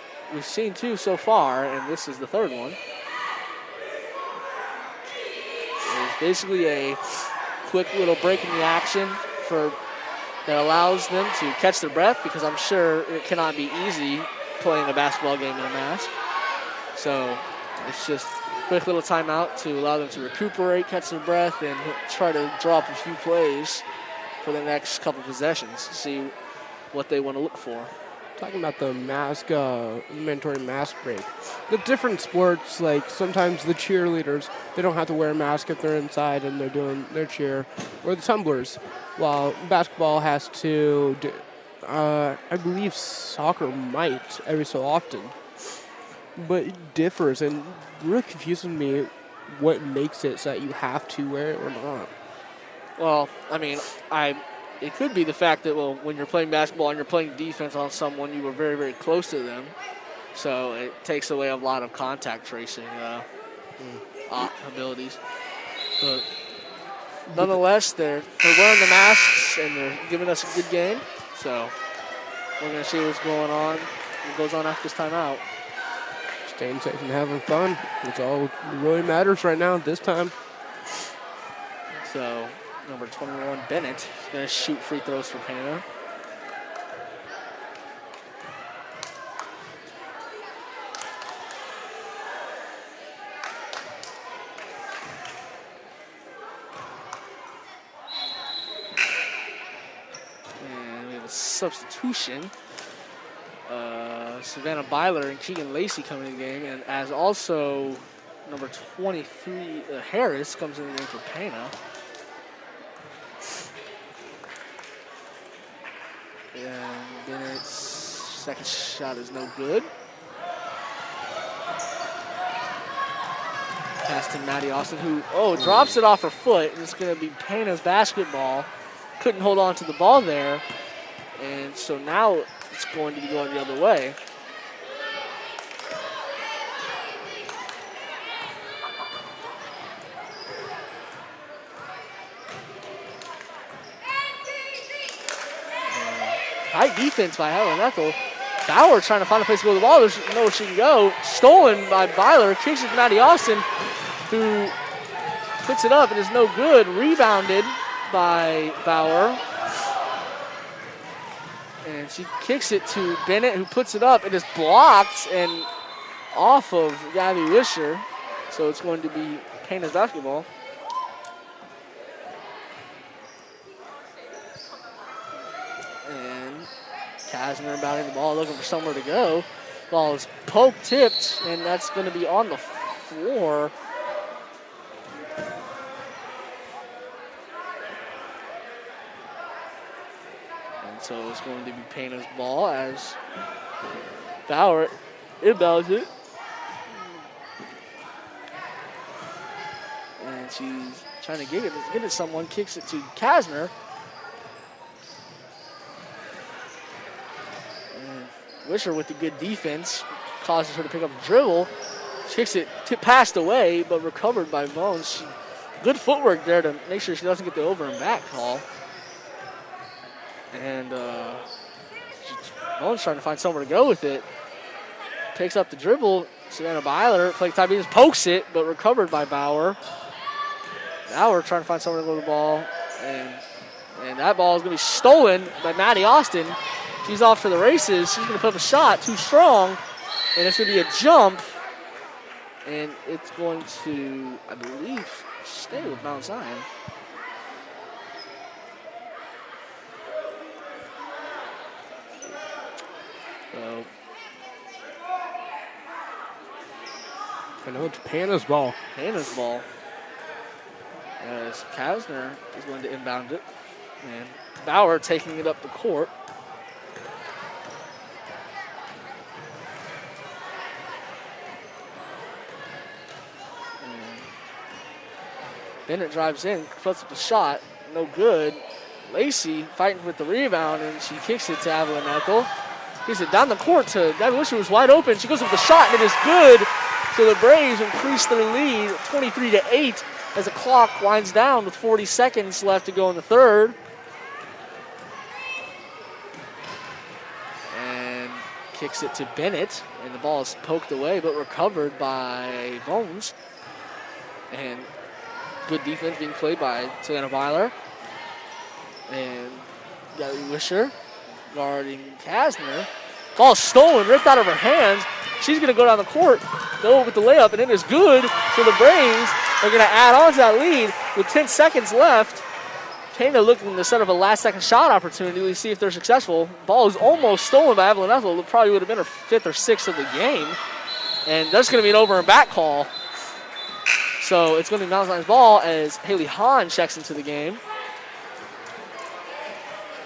two so far, and this is the third one. It's basically a quick little break in the action that allows them to catch their breath, because I'm sure it cannot be easy playing a basketball game in a mask. So it's just a quick little timeout to allow them to recuperate, catch their breath, and try to draw up a few plays for the next couple possessions, see what they want to look for. Talking about the mask, mandatory mask break. The different sports, like sometimes the cheerleaders, they don't have to wear a mask if they're inside and they're doing their cheer, or the tumblers, while basketball has to, I believe soccer might every so often. But it differs, and really confusing me what makes it so that you have to wear it or not. Well, I mean, it could be the fact that, well, when you're playing basketball and you're playing defense on someone, you were very, very close to them. So it takes away a lot of contact tracing abilities. But nonetheless, they're wearing the masks and they're giving us a good game. So we're going to see what's going on. What goes on after this timeout. Staying safe and having fun. That's all that really matters right now at this time. So number 21, Bennett, is going to shoot free throws for Pana. And we have a substitution. Savannah Byler and Keegan Lacey coming in the game, and as also number 23, Harris, comes in the game for Pana. And Bennett's second shot is no good. Pass to Maddie Austin, who, drops it off her foot, and it's going to be Pana's basketball. Couldn't hold on to the ball there, and so now it's going to be going the other way. High defense by Helen Ethel. Bauer trying to find a place to go to the ball. There's nowhere she can go. Stolen by Byler. Kicks it to Maddie Austin, who puts it up and is no good. Rebounded by Bauer. And she kicks it to Bennett, who puts it up. It is blocked and off of Gabby Wisher. So it's going to be Pana's basketball. Kasner batting the ball, looking for somewhere to go. Ball is poke tipped, and that's going to be on the floor. And so it's going to be Pana's ball as Bauer inbounds it. And she's trying to get it to someone, kicks it to Kasner. And Wisher with the good defense causes her to pick up the dribble. She kicks it, passed away, but recovered by Bones. Good footwork there to make sure she doesn't get the over and back call. And Bones trying to find somewhere to go with it. Takes up the dribble. Savannah Byler, playing time, just pokes it, but recovered by Bauer. Bauer trying to find somewhere to go to the ball. And that ball is going to be stolen by Maddie Austin. She's off to the races. She's going to put up a shot, too strong. And it's going to be a jump. And it's going to, I believe, stay with Mount Zion. So, I know it's Pana's ball. Pana's ball. As Kasner is going to inbound it. And Bauer taking it up the court. And Bennett drives in, puts up a shot. No good. Lacey fighting with the rebound, and she kicks it to Evelyn Ethel. Kicks it down the court to Gabby Wisher, who's wide open. She goes with the shot, and it is good. So the Braves increase their lead 23-8 as the clock winds down with 40 seconds left to go in the third. And kicks it to Bennett, and the ball is poked away but recovered by Bones. And good defense being played by Savannah Byler. And Gabby Wisher guarding Kasner. Ball stolen, ripped out of her hands. She's going to go down the court, go with the layup, and it is good. So the Braves are going to add on to that lead with 10 seconds left. Pana looking to set up a last-second shot opportunity. We see if they're successful. Ball is almost stolen by Evelyn Ethel. It probably would have been her 5th or 6th of the game. And there's going to be an over and back call. So it's going to be Mount Zion's ball as Haley Hahn checks into the game.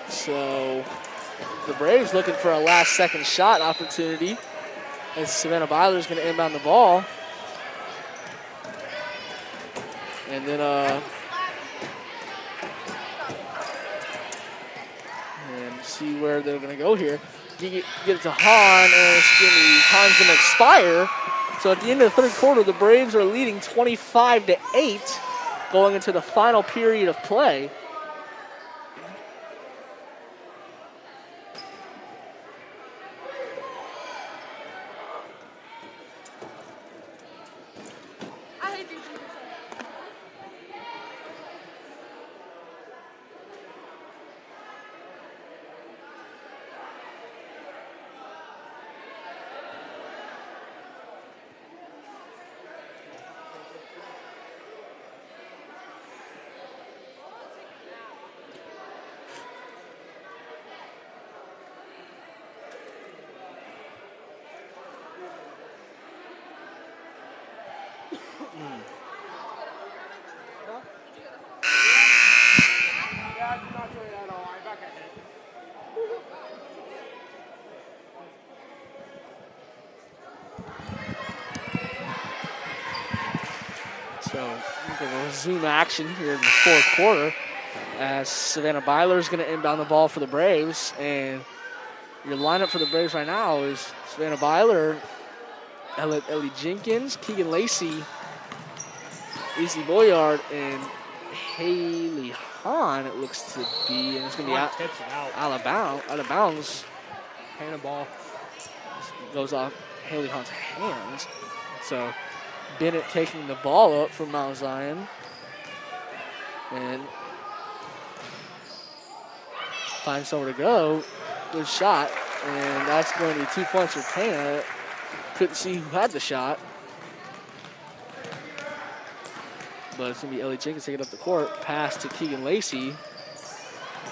So the Braves looking for a last-second shot opportunity as Savannah Byler is going to inbound the ball. And then and see where they're going to go here. Get it to Hahn, and Hahn's going to expire. So at the end of the third quarter, the Braves are leading 25-8 going into the final period of play. So we're going to resume action here in the fourth quarter as Savannah Byler is going to inbound the ball for the Braves. And your lineup for the Braves right now is Savannah Byler, Ellie Jenkins, Keegan Lacey, Izzy Boyard, and Haley Hahn, it looks to be. And it's going to be out of bounds. Pana ball. Goes off Haley Hahn's hands. So Bennett taking the ball up from Mount Zion. And finds somewhere to go. Good shot. And that's going to be 2 points for Pana. Couldn't see who had the shot. But it's going to be Ellie Jenkins taking up the court. Pass to Keegan Lacey.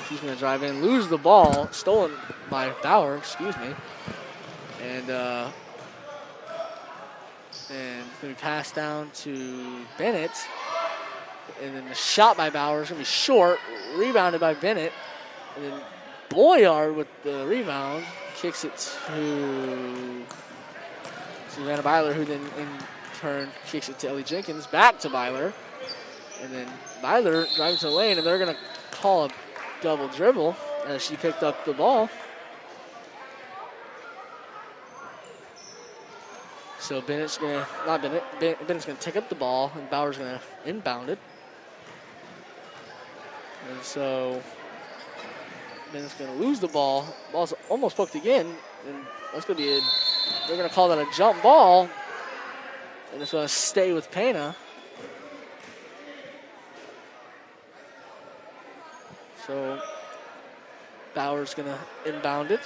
She's going to drive in, lose the ball. Stolen by Bauer, excuse me. And it's going to be passed down to Bennett. And then the shot by Bauer is going to be short, rebounded by Bennett. And then Boyard with the rebound kicks it to Savannah Byler, who then in turn kicks it to Ellie Jenkins, back to Byler. And then Byler driving to the lane, and they're going to call a double dribble as she picked up the ball. So Bennett's going to, Bennett's going to take up the ball, and Bauer's going to inbound it. And so Bennett's going to lose the ball. Ball's almost poked again, and that's going to be they're going to call that a jump ball, and it's going to stay with Pana. So Bauer's going to inbound it.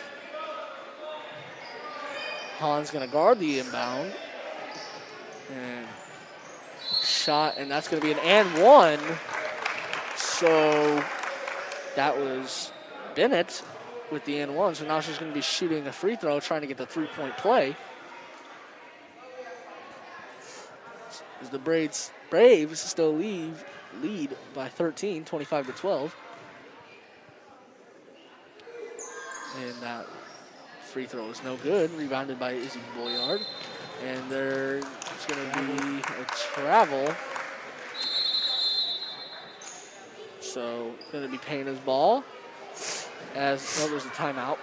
Hahn's going to guard the inbound. And shot, and that's going to be an and one. So that was Bennett with the and one. So now she's going to be shooting a free throw, trying to get the three-point play. As the Braves still lead by 13, 25-12. And that free throw is no good. Rebounded by Izzy Boyard. And there's going to be a travel. So going to be Payne's ball. As there's a timeout.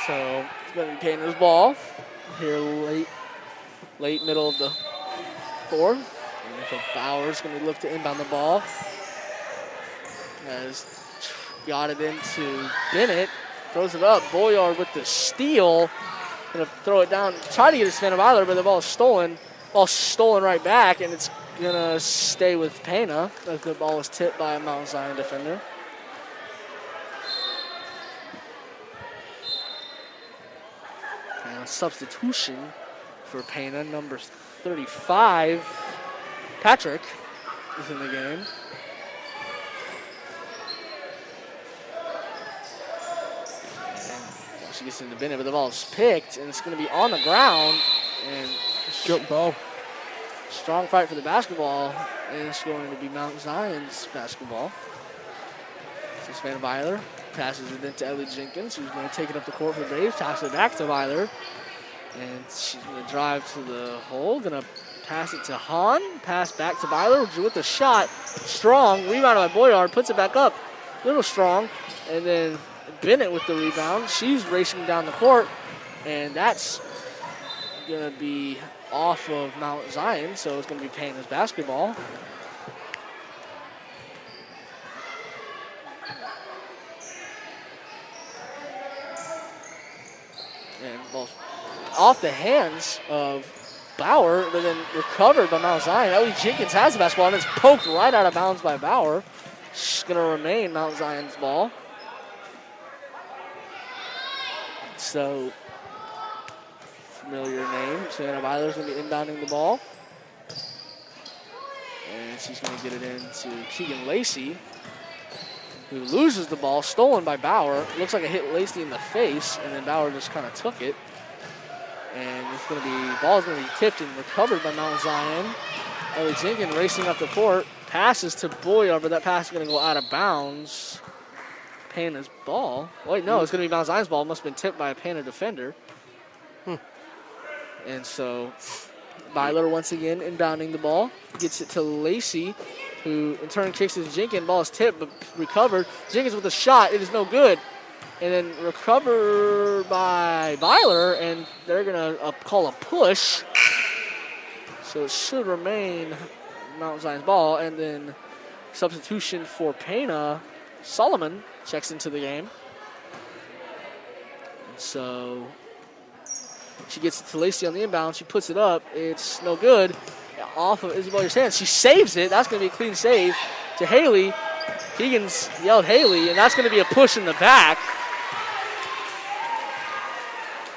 So it's going to be Payne's ball here late middle of the fourth. And so Bauer's going to look to inbound the ball. Has got it into Bennett. Throws it up. Boyard with the steal. Going to throw it down. Try to get it to Savannah Byler, but the ball is stolen. Ball's stolen right back, and it's going to stay with Pana as the ball is tipped by a Mount Zion defender. Substitution for Pana, number 35, Patrick, is in the game. And she gets into Bennett, but the ball is picked, and it's going to be on the ground. And jump ball. Strong fight for the basketball, and it's going to be Mount Zion's basketball. So Savannah Byler passes it into Ellie Jenkins, who's going to take it up the court for the Braves, passes it back to Byler. And she's going to drive to the hole, going to pass it to Hahn, pass back to Byler with the shot. Strong, rebounded by Boyard, puts it back up. Little Strong, and then Bennett with the rebound. She's racing down the court, and that's going to be off of Mount Zion, so it's going to be Payne's basketball. And ball's off the hands of Bauer, but then recovered by Mount Zion. Ellie Jenkins has the basketball, and it's poked right out of bounds by Bauer. It's going to remain Mount Zion's ball. So, familiar name. Savannah Byler's going to be inbounding the ball. And she's going to get it into Keegan Lacey, who loses the ball, stolen by Bauer. Looks like it hit Lacey in the face, and then Bauer just kind of took it. And it's going to be, ball's going to be tipped and recovered by Mount Zion. Ellie Jenkins racing up the court, passes to Boyard, but that pass is going to go out of bounds. Pana's ball. Wait, no, it's going to be Mount Zion's ball. It must have been tipped by a Pana defender. And so Byler once again inbounding the ball. Gets it to Lacey, who in turn kicks it to Jenkins. Ball is tipped, but recovered. Jenkins with a shot. It is no good. And then recovered by Byler, and they're going to call a push. So it should remain Mount Zion's ball. And then substitution for Pana. Solomon checks into the game. And So she gets it to Lacey on the inbound. She puts it up. It's no good. Off of Isabel's hands. She saves it. That's going to be a clean save to Haley. Keegan's yelled Haley, and that's going to be a push in the back.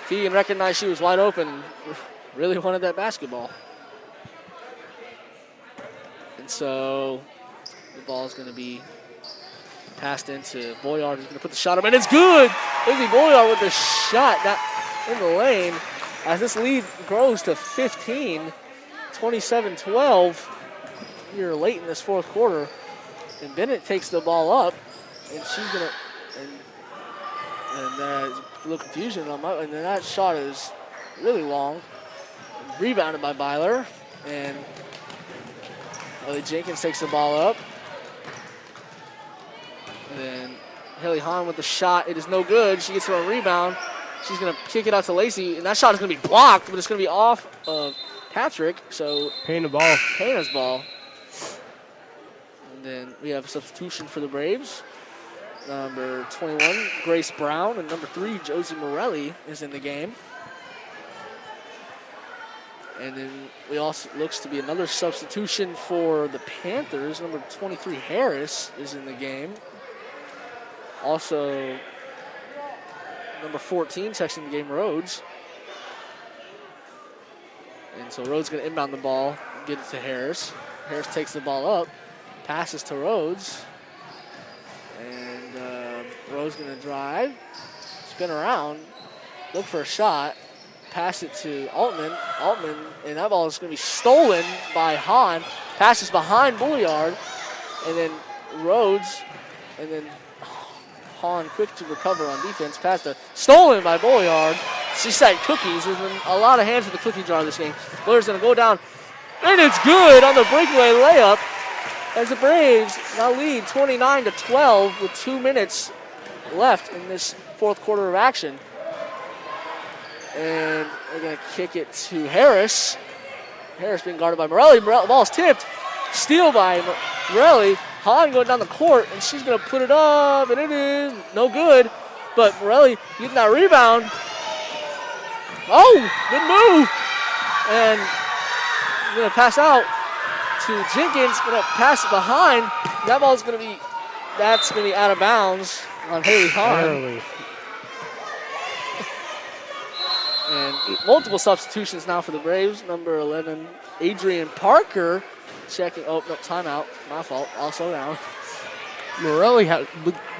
Keegan recognized she was wide open. Really wanted that basketball. And so the ball is going to be passed into Boyard, who's going to put the shot up, and it's good! Izzy Boyard with the shot in the lane as this lead grows to 15, 27-12 here late in this fourth quarter. And Bennett takes the ball up, and she's going to, and a little confusion on my, and then that shot is really long. Rebounded by Byler, and Ellie Jenkins takes the ball up. And then Haley Hahn with the shot. It is no good. She gets her own rebound. She's going to kick it out to Lacey, and that shot is going to be blocked, but it's going to be off of Patrick. So Pana ball. Pana's ball. And then we have a substitution for the Braves. Number 21, Grace Brown, and number 3, Josie Morelli is in the game. And then we also looks to be another substitution for the Panthers. Number 23, Harris, is in the game. Also, number 14, texting the game, Rhodes. And so Rhodes going to inbound the ball, get it to Harris. Harris takes the ball up, passes to Rhodes. And Rhodes going to drive, spin around, look for a shot. Pass it to Altman. Altman, and that ball is going to be stolen by Hahn. Passes behind Boyard, and then Rhodes, and then Hahn quick to recover on defense. Pass to stolen by Boyard. She said cookies. There's been a lot of hands in the cookie jar this game. Boyard's going to go down, and it's good on the breakaway layup as the Braves now lead 29-12 with 2 minutes left in this fourth quarter of action. And they're going to kick it to Harris. Harris being guarded by Morelli. The ball's tipped. Steal by Morelli. Hahn going down the court, and she's going to put it up, and it is no good. But Morelli getting that rebound. Oh, good move. And going to pass out to Jenkins. Going to pass it behind. That ball's going to be, that's going to be out of bounds on Haley Hahn. And multiple substitutions now for the Braves. Number 11, Adrian Parker, checking. Oh, no, timeout. My fault. I'll slow down. Morelli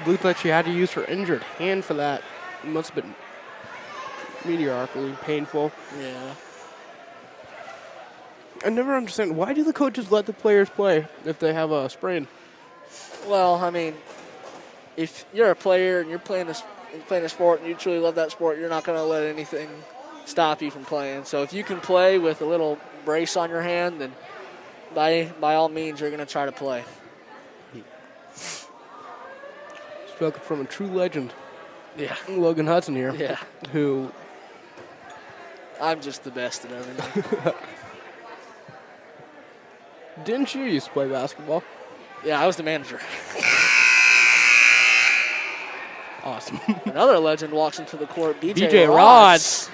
looked like she had to use her injured hand for that. It must have been meteorically painful. Yeah. I never understand, why do the coaches let the players play if they have a sprain? Well, I mean, if you're a player and you're playing a sport and you truly love that sport, you're not going to let anything stop you from playing. So if you can play with a little brace on your hand, then by all means, you're going to try to play. Spoken from a true legend. Yeah. Logan Hudson here. Yeah. Who... I'm just the best at everything. Didn't you used to play basketball? Yeah, I was the manager. Awesome. Another legend walks into the court, BJ Rods.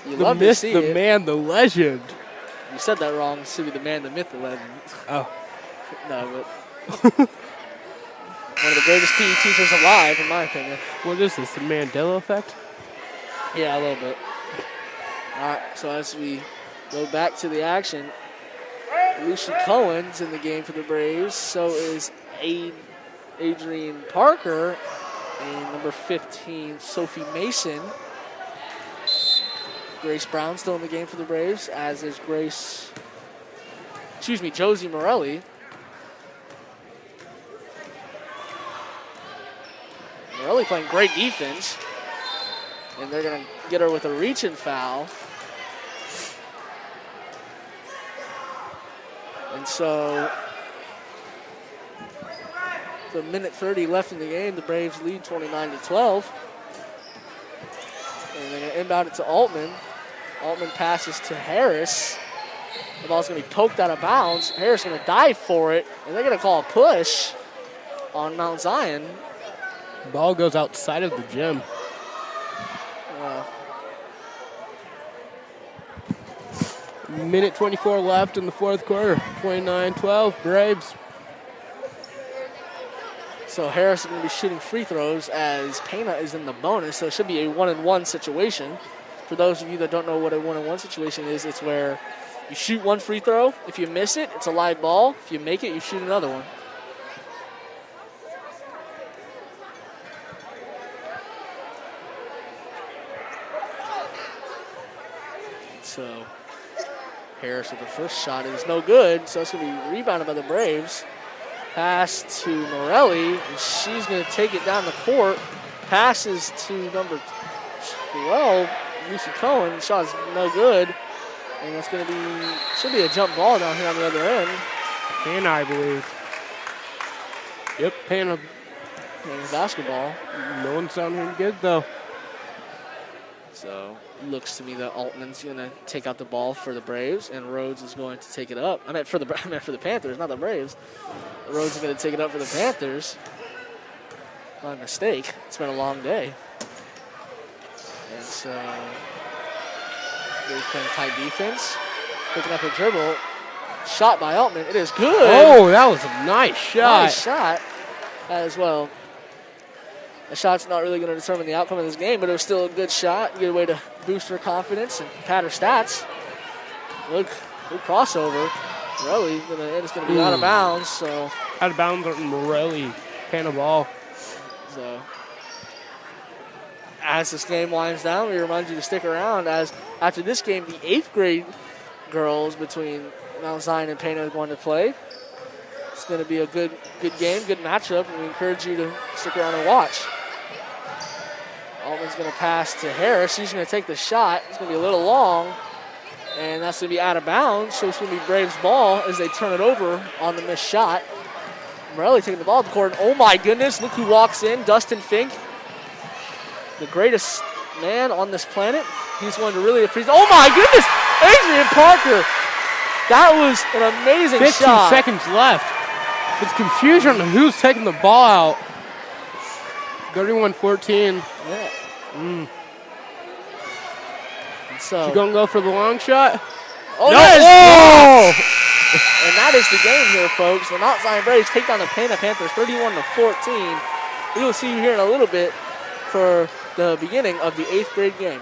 You the love myth, to see the it. man, the legend. You said that wrong. It should be the man, the myth, the legend. Oh. No, but one of the greatest PE teachers alive, in my opinion. What is this, the Mandela effect? Yeah, a little bit. All right, so as we go back to the action, Lucy Cohen's in the game for the Braves. So is Adrian Parker and number 15, Sophie Mason. Grace Brown still in the game for the Braves, as is Josie Morelli. Morelli playing great defense. And they're going to get her with a reach and foul. And so, with a minute 30 left in the game, the Braves lead 29-12. And they're going to inbound it to Altman. Altman passes to Harris. The ball's going to be poked out of bounds. Harris going to dive for it, and they're going to call a push on Mount Zion. Ball goes outside of the gym. Minute 24 left in the fourth quarter. 29-12, Braves. So Harris is going to be shooting free throws as Pana is in the bonus, so it should be a 1-and-1 situation. For those of you that don't know what a 1-and-1 situation is, it's where you shoot one free throw. If you miss it, it's a live ball. If you make it, you shoot another one. So Harris with the first shot is no good, so it's going to be rebounded by the Braves. Pass to Morelli, and she's going to take it down the court. Passes to number 12, Lucy Cohen. Shot is no good, and that's going to be, should be a jump ball down here on the other end. Pana, I believe. Yep, Pana. And basketball. No one sounding good, though. So looks to me that Altman's going to take out the ball for the Braves, and Rhodes is going to take it up. I meant for the Panthers, not the Braves. Rhodes is going to take it up for the Panthers. My mistake. It's been a long day. And so they're playing tight defense. Picking up a dribble. Shot by Altman. It is good. Oh, that was a nice shot. Nice shot as well. The shot's not really going to determine the outcome of this game, but it was still a good shot. Good way to boost her confidence and pad her stats. Look, good crossover. Morelli, it's going to be out of bounds. So out of bounds on Morelli. Pana ball. So as this game winds down, we remind you to stick around, as after this game, the 8th grade girls between Mount Zion and Pana are going to play. It's going to be a good game, good matchup, and we encourage you to stick around and watch. Altman's going to pass to Harris. She's going to take the shot. It's going to be a little long, and that's going to be out of bounds. So it's going to be Braves ball as they turn it over on the missed shot. Morelli taking the ball at the court. Oh my goodness, look who walks in, Dustin Fink. The greatest man on this planet. He's going to really appreciate. Oh my goodness, Adrian Parker. That was an amazing 15 shot. 15 seconds left. It's confusion on who's taking the ball out. 31-14. Yeah. And so you gonna go for the long shot? Oh, no! Oh! And that is the game here, folks. The Mount Zion Braves take down the Pana Panthers 31-14. We will see you here in a little bit for the beginning of the 8th grade game.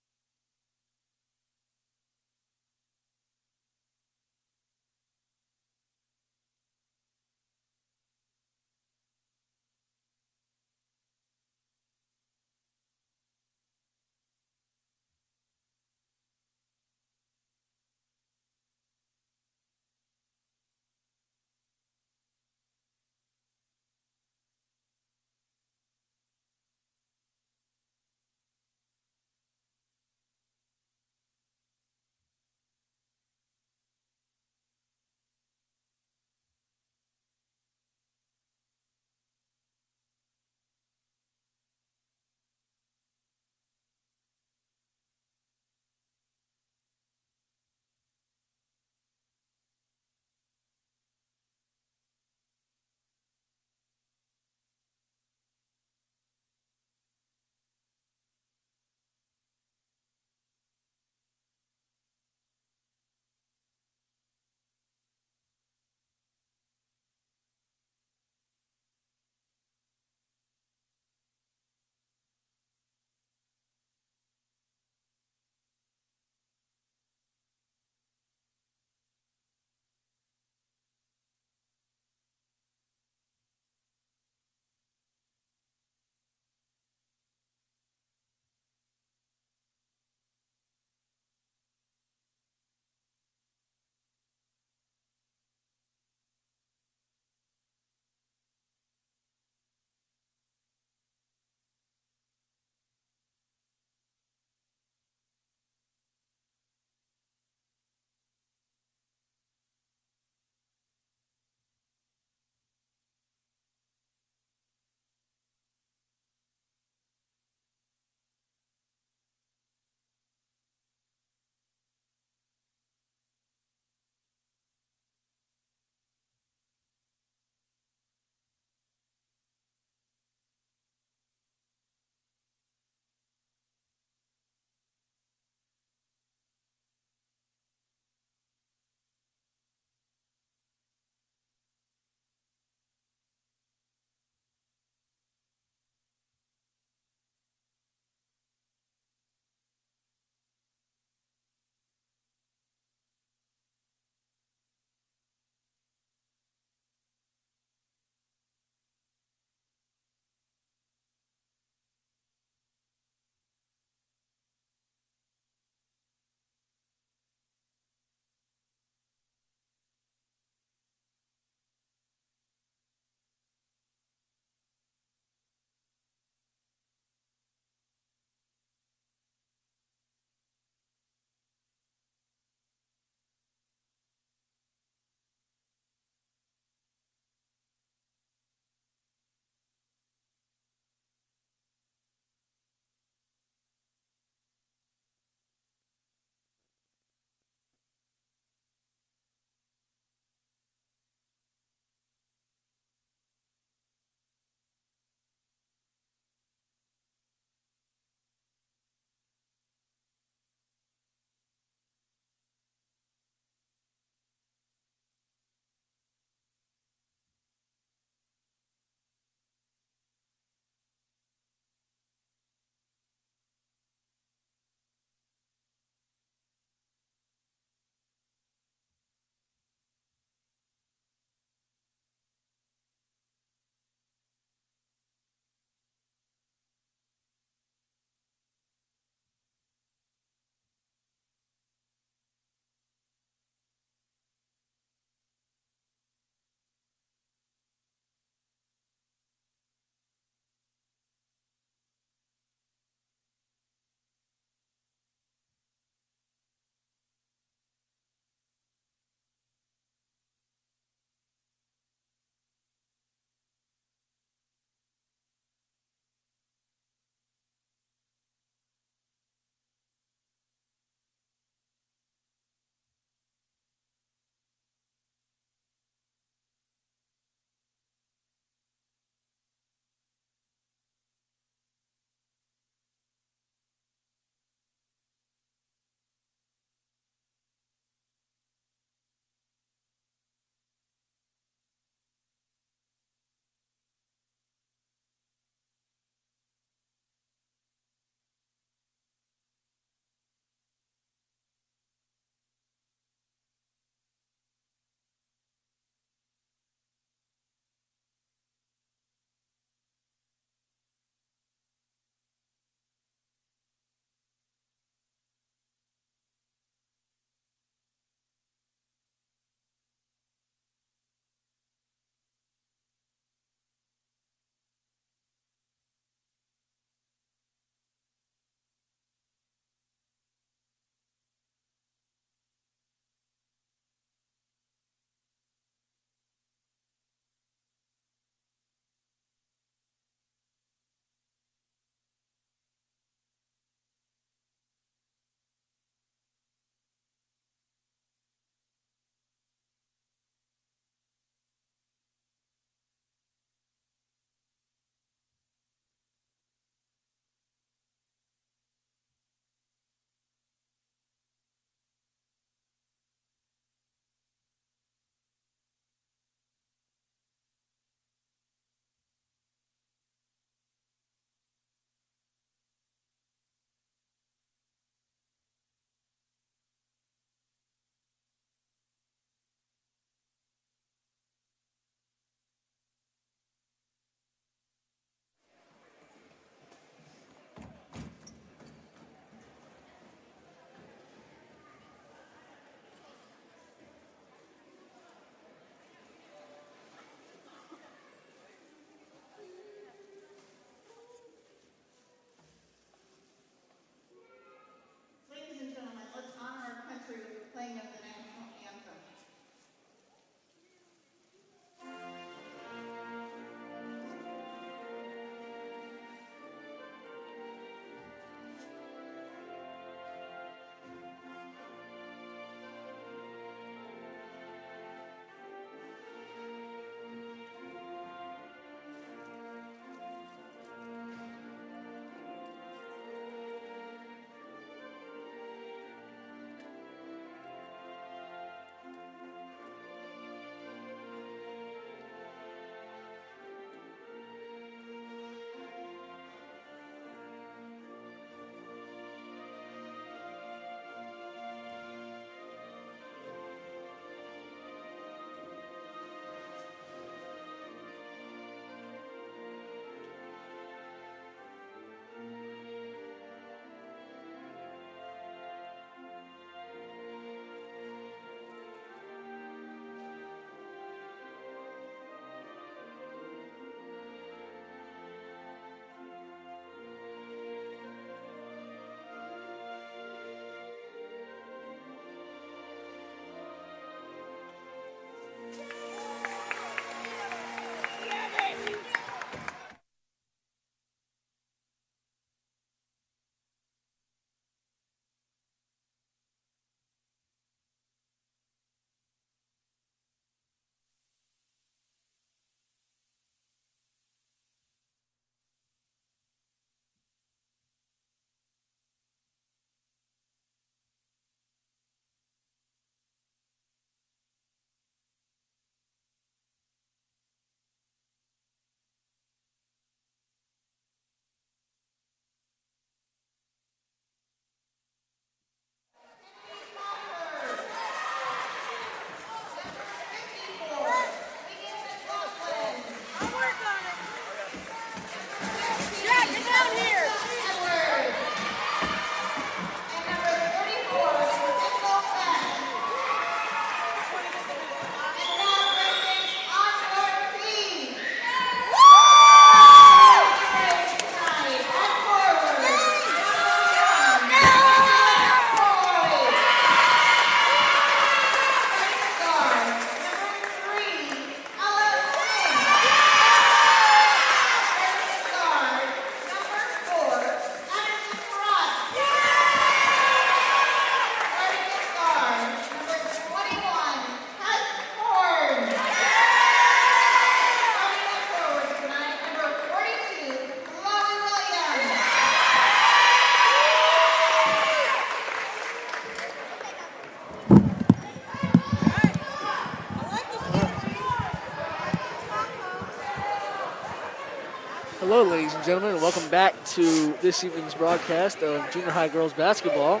gentlemen, and welcome back to this evening's broadcast of junior high girls basketball.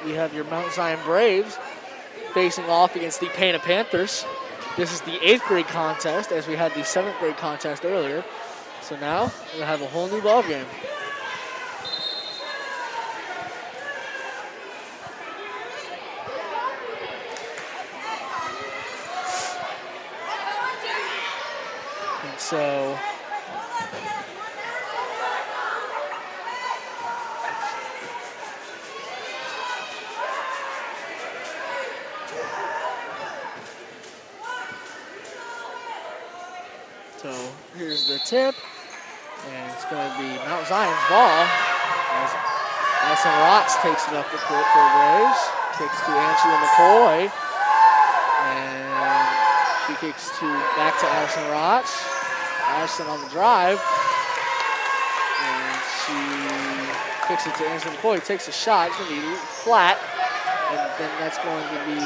We have your Mount Zion Braves facing off against the Pana Panthers. This is the 8th grade contest, as we had the 7th grade contest earlier. So now we'll have a whole new ball game. And so here's the tip, and it's going to be Mount Zion's ball. As Addison Rotz takes it up the court for the Braves. Kicks to Angela McCoy, and she kicks back to Addison Rotz. Addison on the drive, and she kicks it to Angela McCoy. Takes a shot. It's going to be flat, and then that's going to be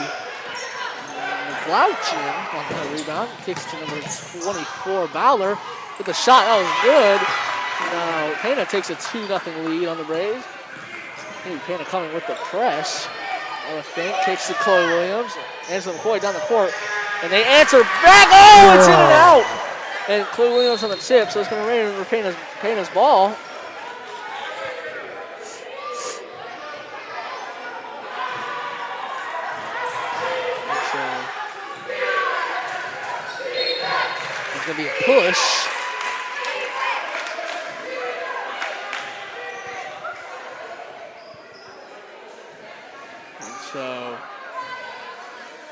McLeod on the rebound. Kicks to number 24, Bowler, with the shot. That was good. Now, Pana takes a 2-0 lead on the Braves. Maybe Pana coming with the press. Elephant kicks to Chloe Williams. Angela McCoy down the court. And they answer back. Oh, it's in and out. And Chloe Williams on the tip, so it's going to remain over Pana's ball. It's going to be a push. And so,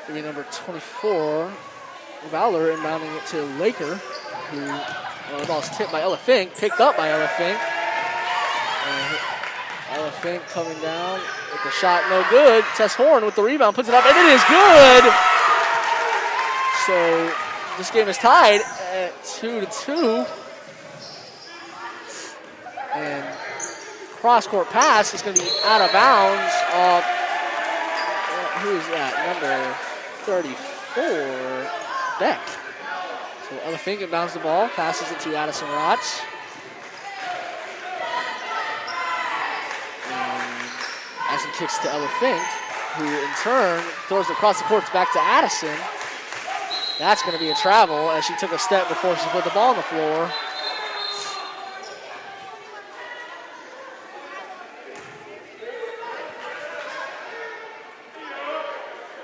it'll be number 24, Valor, inbounding it to Laker, who, the ball's tipped by Ella Fink, picked up by Ella Fink. And Ella Fink coming down with the shot, no good. Tess Horn with the rebound, puts it up, and it is good! So, this game is tied at 2-2. And cross-court pass is going to be out of bounds. Who is that? Number 34, Beck. So Ella Fink inbounds the ball, passes it to Addison Rotz. And Addison kicks to Ella Fink, who in turn throws it across the court back to Addison. That's going to be a travel as she took a step before she put the ball on the floor.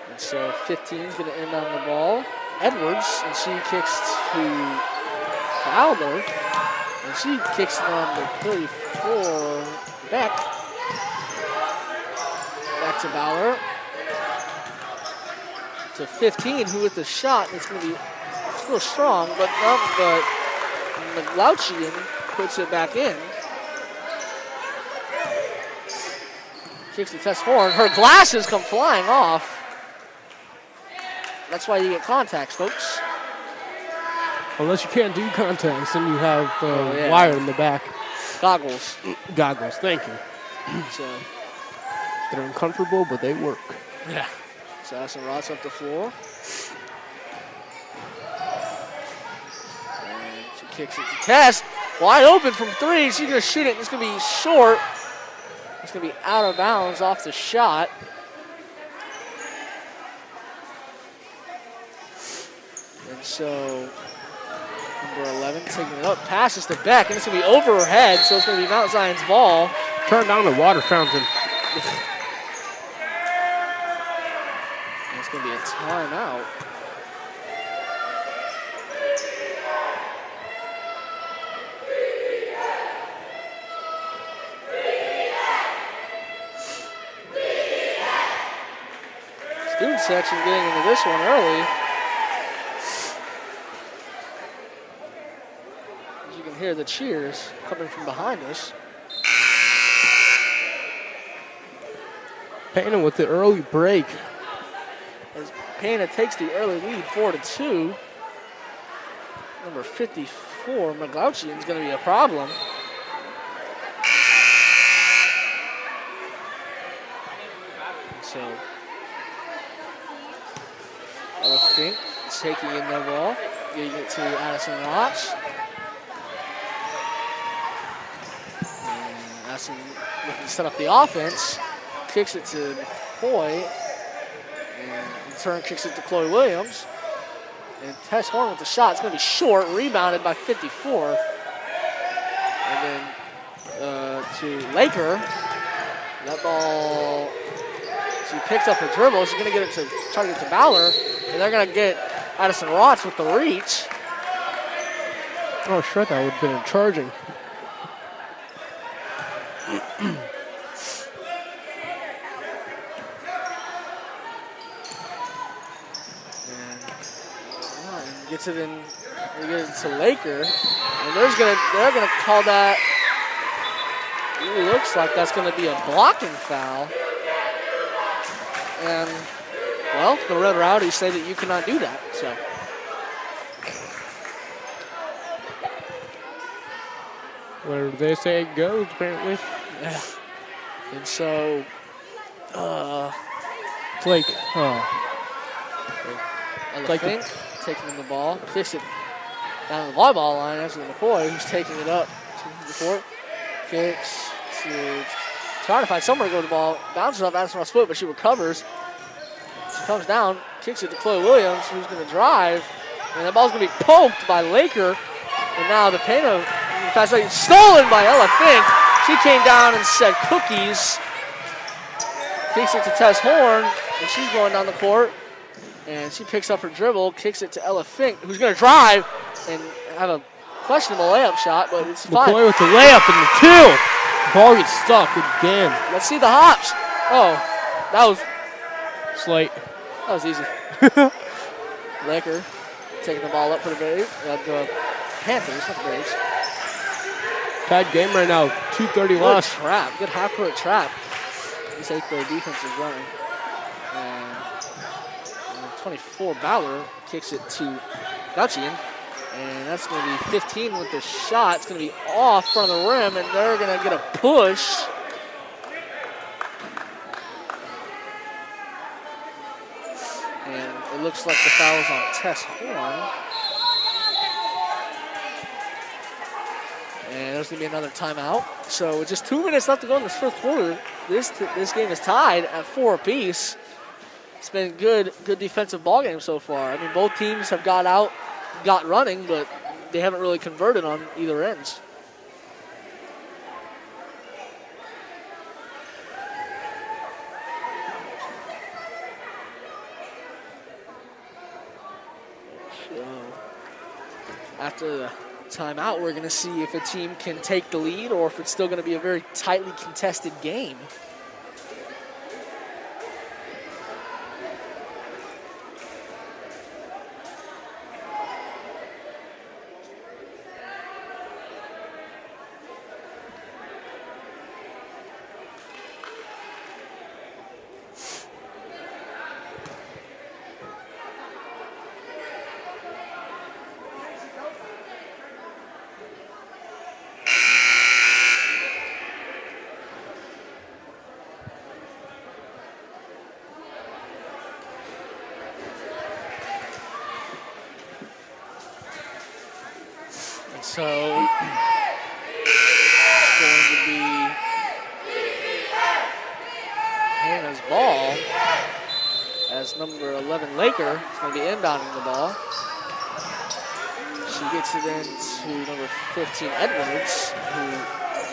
And so 15 is going to inbound the ball. Edwards, and she kicks to Fowler. And she kicks number 34, Beck. Back to Bauer. To 15, who with the shot, it's going to be real strong, but McLeod puts it back in. Kicks to Tess Horn. Her glasses come flying off. That's why you get contacts, folks. Unless you can't do contacts, then you have the wire in the back. Goggles. Goggles, thank you. So they're uncomfortable, but they work. Yeah. So Addison Rotz up the floor. And she kicks it to Tess. Wide open from 3. She's going to shoot it. It's going to be short. It's going to be out of bounds off the shot. And so number 11 taking it up. Passes to Beck. And it's going to be over her head. So it's going to be Mount Zion's ball. Turn down the water fountain. It's going to be a timeout. Student section getting into this one early. As you can hear the cheers coming from behind us. Pana with the early break. As Pana takes the early lead, 4-2. Number 54, McLeod is going to be a problem. So, Ella Fink taking in the ball, getting it to Addison Rotz. looking to set up the offense. Kicks it to McCoy. And in turn kicks it to Chloe Williams. And Tess Horn with the shot. It's going to be short. Rebounded by 54. And then to Laker. That ball, she picks up her dribble. She's going to get it to try to get to Ballard. And they're going to get Addison Rotz with the reach. Oh, sure, that would have been a charging. And gets it in. They get it to Laker, and they're gonna call that. It looks like that's gonna be a blocking foul. And well, the Red Rowdies say that you cannot do that. So. Where they say it goes, apparently. Yeah. And so, Blake. Oh. Ella Fink taking the ball, kicks it down the volleyball line. That's McCoy, who's taking it up to the court. Kicks to try to find somewhere to go to the ball. Bounces off Addison's foot, but she recovers. She comes down, kicks it to Chloe Williams, who's going to drive. And the ball's going to be poked by Laker. And now the Pana, in fact, stolen by Ella Fink. She came down and said cookies. Kicks it to Tess Horn, and she's going down the court. And she picks up her dribble, kicks it to Ella Fink, who's going to drive and have a questionable layup shot, but it's fine. McCoy with the layup and the two. Ball gets stuck again. Let's see the hops. Oh, that was Slate. That was easy. Laker taking the ball up for the Braves. The Panthers, not the Braves. Bad game right now. 2:30 Good loss. trap. Good half-court trap. This 8th grade defense is running. And 24, Ballard kicks it to Gauchian. And that's going to be 15 with the shot. It's going to be off front of the rim, and they're going to get a push. And it looks like the foul is on Tess Horn. And there's going to be another timeout. So with just 2 minutes left to go in this first quarter, this game is tied at 4 apiece. It's been good defensive ball game so far. I mean, both teams have got running, but they haven't really converted on either ends. So after the timeout, we're going to see if a team can take the lead or if it's still going to be a very tightly contested game. So it's going to be Hannah's ball as number 11 Laker is going to be inbounding the ball. She gets it into number 15 Edwards, who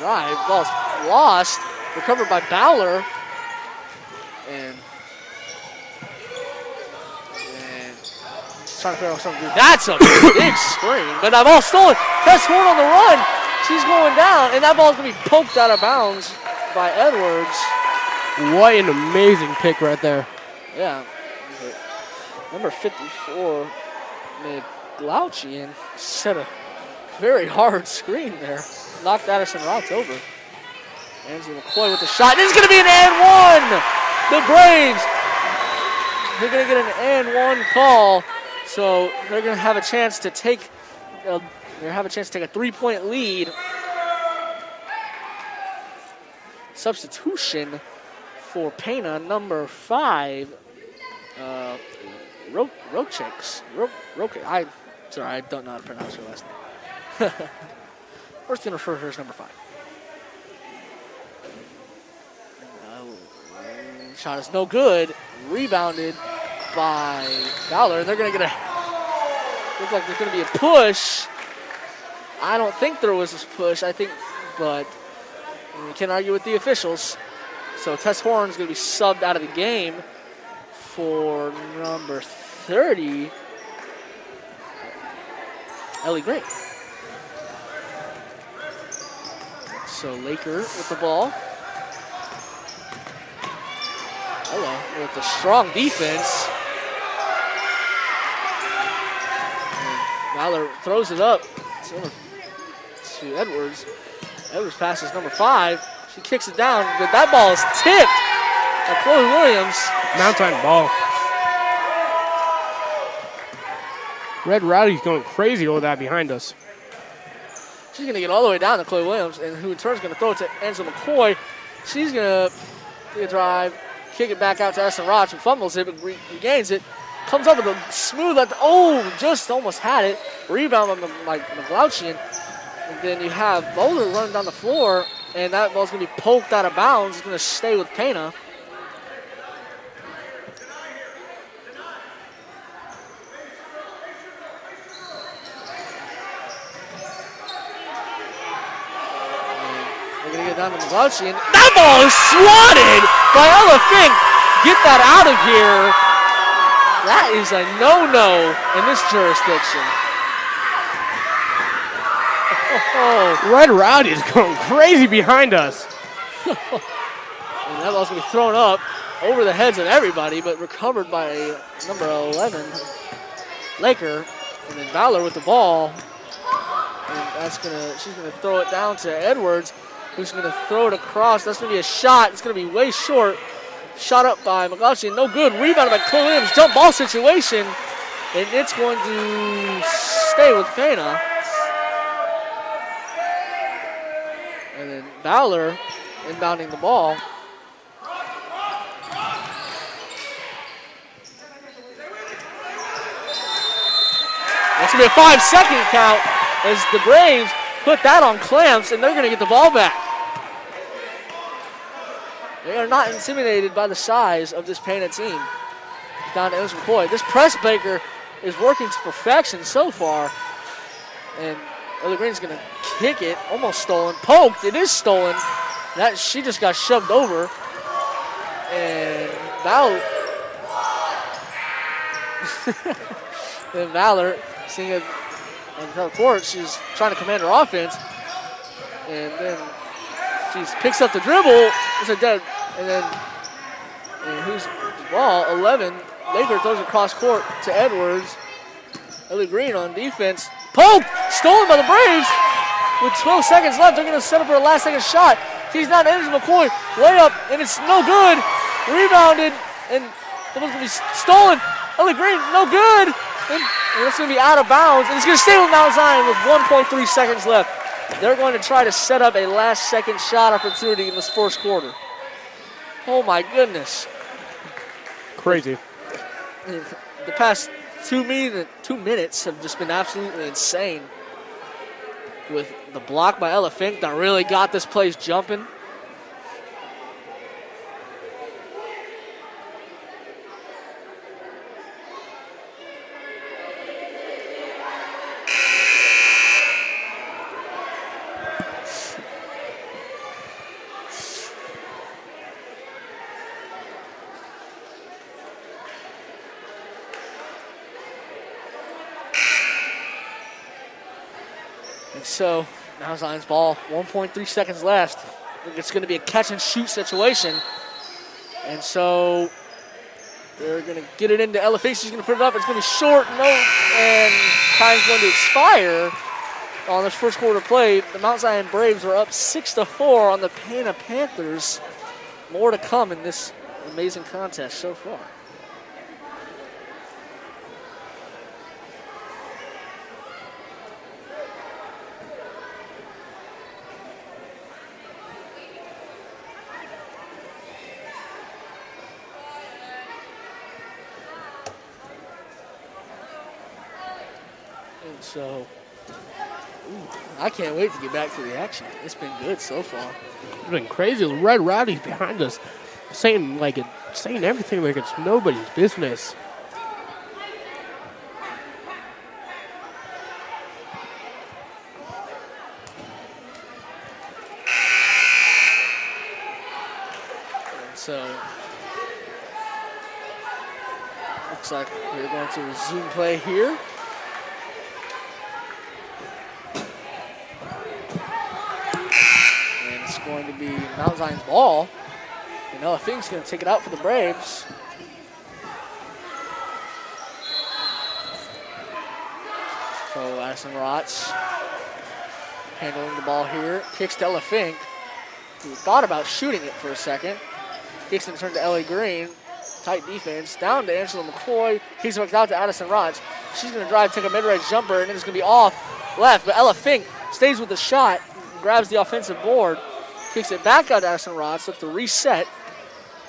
drives. Ball's lost, recovered by Bowler, and trying to figure out something to do. That's a big screen, but that ball's stolen. Tess Horn on the run. She's going down, and that ball's going to be poked out of bounds by Edwards. What an amazing pick right there. Yeah. Number 54, McGlouchian, set a very hard screen there. Knocked Addison Rotz over. Angela McCoy with the shot. This is going to be an and one. The Braves, they're going to get an and one call. So they're going to have a chance to take a 3-point lead. Substitution for Pana, number 5, Rochix. I'm sorry, I don't know how to pronounce her last name. First going to refer to her as number 5. Shot is no good. Rebounded by Fowler. They're going to get look like there's going to be a push. I don't think there was a push. But you can't argue with the officials. So Tess Horn is going to be subbed out of the game for number 30, Ellie Green. So Laker with the ball. Ella with a strong defense. And Fowler throws it up to Edwards. Edwards passes number 5. She kicks it down, but that ball is tipped by Chloe Williams. Mountain ball. Red Rowdy's going crazy over that behind us. She's going to get all the way down to Chloe Williams, and who in turn is going to throw it to Angela McCoy. She's going to take a drive, kick it back out to Essen Roch, who fumbles it, but regains it. Comes up with a smooth left. Oh, just almost had it. Rebound by McLouchian. And then you have Bowler running down the floor, and that ball's going to be poked out of bounds. It's going to stay with Pana. They're going to get down to McLouchian. That ball is swatted by Ella Fink. Get that out of here. That is a no-no in this jurisdiction. Oh. Red Rowdy is going crazy behind us. And that ball's going to be thrown up over the heads of everybody, but recovered by number 11, Laker. And then Fowler with the ball. And she's going to throw it down to Edwards, who's going to throw it across. That's going to be a shot. It's going to be way short. Shot up by McLaughlin. No good. Rebounded by Chloe Williams. Jump ball situation. And it's going to stay with Pana. And then Fowler inbounding the ball. That's going to be a 5-second count as the Braves put that on clamps, and they're going to get the ball back. They are not intimidated by the size of this Pana team. Down to Angela McCoy. This press breaker is working to perfection so far. And Ellie Green's going to kick it. Almost stolen. Poked. It is stolen. She just got shoved over. And Valor, seeing it on her court, she's trying to command her offense. And then she picks up the dribble. It's a dead. And who's the ball? 11. Laker throws it across court to Edwards. Ellie Green on defense. Poked! Stolen by the Braves. With 12 seconds left, they're going to set up for a last-second shot. She's down to Angela McCoy. Layup, and it's no good. Rebounded, and the ball's going to be stolen. Ellie Green, no good. And it's going to be out of bounds. And it's going to stay with Mount Zion with 1.3 seconds left. They're going to try to set up a last-second shot opportunity in this first quarter. Oh, my goodness. Crazy. The past 2 minutes have just been absolutely insane. With the block by Ella Fink that really got this place jumping. So now Zion's ball, 1.3 seconds left. It's going to be a catch and shoot situation. And so they're going to get it into Ella Fink. She's going to put it up. It's going to be short. No. And time's going to expire on this first quarter play. The Mount Zion Braves are up 6-4 on the Pana Panthers. More to come in this amazing contest so far. So, I can't wait to get back to the action. It's been good so far. It's been crazy. Red Rowdy's behind us. saying everything like it's nobody's business. So, looks like we're going to resume play here. And it's going to be Mount Zion's ball. And Ella Fink's going to take it out for the Braves. So, Addison Rotz handling the ball here. Kicks to Ella Fink, who thought about shooting it for a second. Kicks and turn to Ellie Green. Tight defense. Down to Angela McCoy. Kicks it back out to Addison Rotz. She's going to drive, take a mid-range jumper, and then it's going to be off left. But Ella Fink stays with the shot, grabs the offensive board, kicks it back out to Addison Rotz. Look to reset.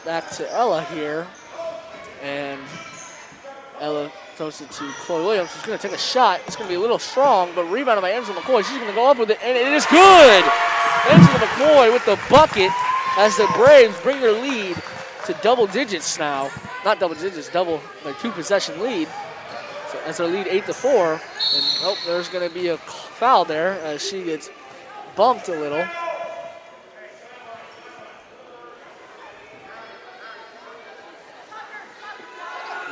Back to Ella here. And Ella throws it to Chloe Williams. She's going to take a shot. It's going to be a little strong, but rebounded by Angela McCoy. She's going to go up with it, and it is good! Angela McCoy with the bucket as the Braves bring their lead to double digits now. Not double digits, like 2-possession lead. So as their lead 8-4. And oh, there's going to be a foul there as she gets bumped a little.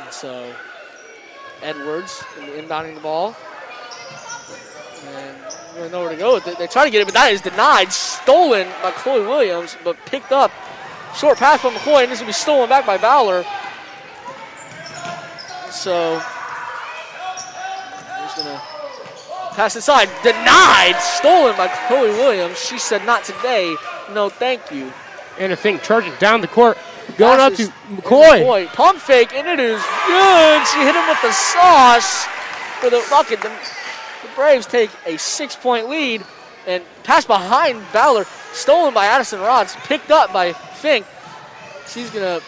And so Edwards inbounding the ball. And really know where to go with it. They try to get it, but that is denied. Stolen by Chloe Williams, but picked up. Short pass from McCoy, and this will be stolen back by Bowler. So, he's going to pass inside. Denied. Stolen by Chloe Williams. She said, not today. No, thank you. And I think charging down the court. Going up to McCoy. Pump fake, and it is good. She hit him with the sauce for the bucket. The Braves take a 6-point lead and pass behind Bowler. Stolen by Addison Rotz. Picked up by Fink. She's going to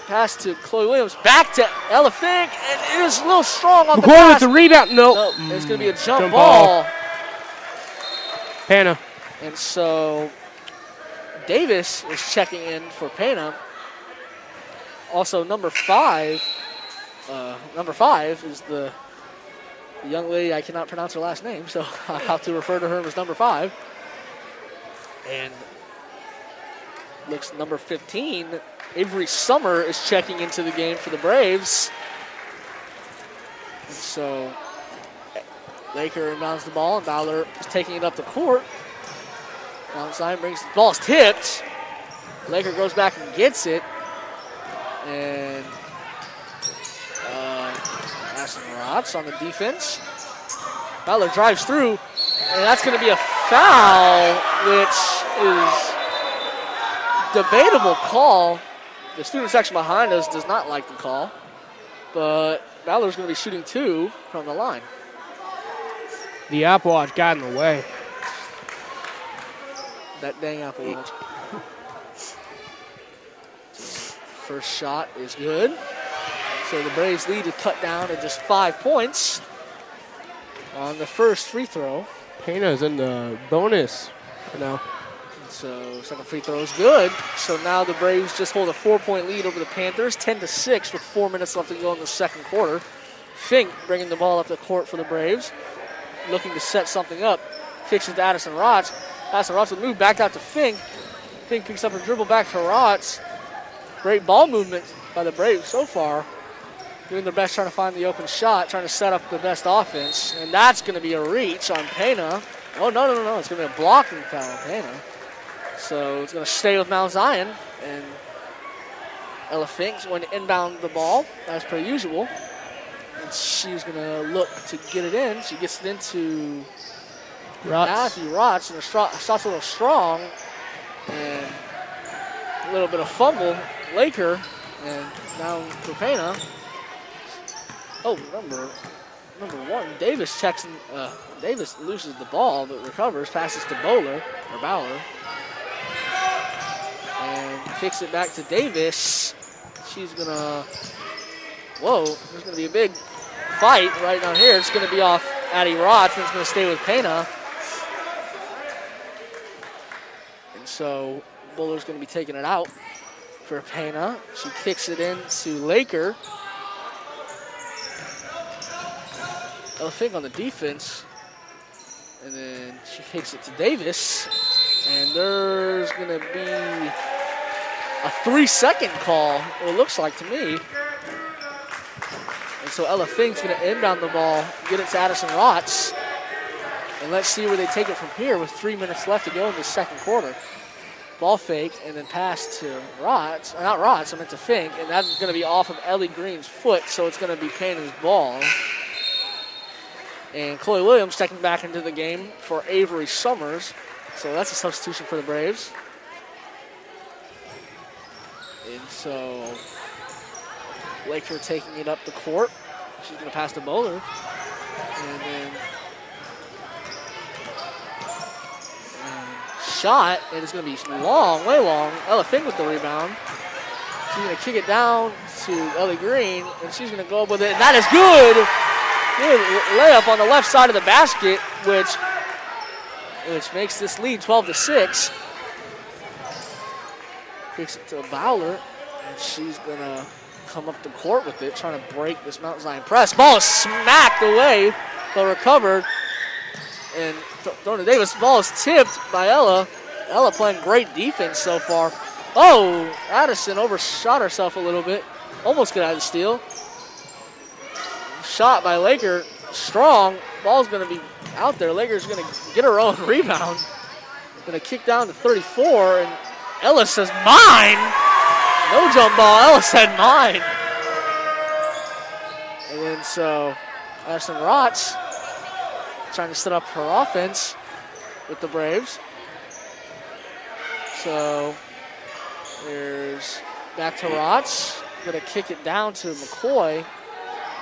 pass to Chloe Williams. Back to Ella Fink, and it is a little strong on the pass. McCoy with the rebound. Nope. It's going to be a jump ball. Pana. And so Davis is checking in for Pana. Also, number 5 is the young lady. I cannot pronounce her last name, so I have to refer to her as number 5. And looks number 15, Avery Summer, is checking into the game for the Braves. And so Laker inbounds the ball, and Bowler is taking it up the court. Outside brings the ball, is tipped. Laker goes back and gets it. And Addison Rotz on the defense. Bowler drives through, and that's going to be a foul, which is debatable call. The student section behind us does not like the call, but Bowler's going to be shooting 2 from the line. The Apple Watch got in the way. That dang Apple Watch. First shot is good. So the Braves lead is cut down to just 5 points on the first free throw. Pana's in the bonus now. So second free throw is good. So now the Braves just hold a 4-point lead over the Panthers, 10-6 with 4 minutes left to go in the second quarter. Fink bringing the ball up the court for the Braves, looking to set something up. Kicks it to Addison Rotz. Addison Rotz will move back out to Fink. Fink picks up a dribble back to Rotz. Great ball movement by the Braves so far. Doing their best trying to find the open shot, trying to set up the best offense. And that's going to be a reach on Pana. Oh, no. It's going to be a blocking foul on Pana. So it's going to stay with Mount Zion. And Ella Fink's going to inbound the ball, as per usual. And she's going to look to get it in. She gets it into Matthew Rotz. And the shot's a little strong. And a little bit of fumble. Laker. And now for Pana. Oh, number 1, Davis checks. Davis loses the ball, but recovers, passes to Bowler. And kicks it back to Davis. She's gonna, there's gonna be a big fight right down here. It's gonna be off Addie Rotz, and it's gonna stay with Pana. And so Bowler's gonna be taking it out. for Pana. She kicks it into Laker. Ella Fink on the defense. And then she kicks it to Davis. And there's going to be a 3-second call, it looks like to me. And so Ella Fink's going to inbound the ball, get it to Addison Rotz. And let's see where they take it from here with 3 minutes left to go in the second quarter. Ball fake and then pass to Rotz. Not Rotz, I meant to Fink. And that's going to be off of Ellie Green's foot, so it's going to be Pana's ball. And Chloe Williams checking back into the game for Avery Summers. So that's a substitution for the Braves. And so Laker taking it up the court. She's going to pass to Bowler. And then shot, and it's going to be long, way long. Ella Fink with the rebound. She's going to kick it down to Ellie Green, and she's going to go up with it. And that is good. Good layup on the left side of the basket, which makes this lead 12-6. Kicks it to Bowler, and she's going to come up the court with it, trying to break this Mount Zion press. Ball is smacked away, but recovered. And thrown to Davis. Ball is tipped by Ella. Ella playing great defense so far. Oh, Addison overshot herself a little bit. Almost could have the steal. Shot by Laker, strong. Ball's going to be out there. Laker's going to get her own rebound. Going to kick down to 34, and Ella says, mine! No jump ball. Ella said mine. And then so Addison Rotz trying to set up her offense with the Braves. So there's back to Rotz. Going to kick it down to McCoy.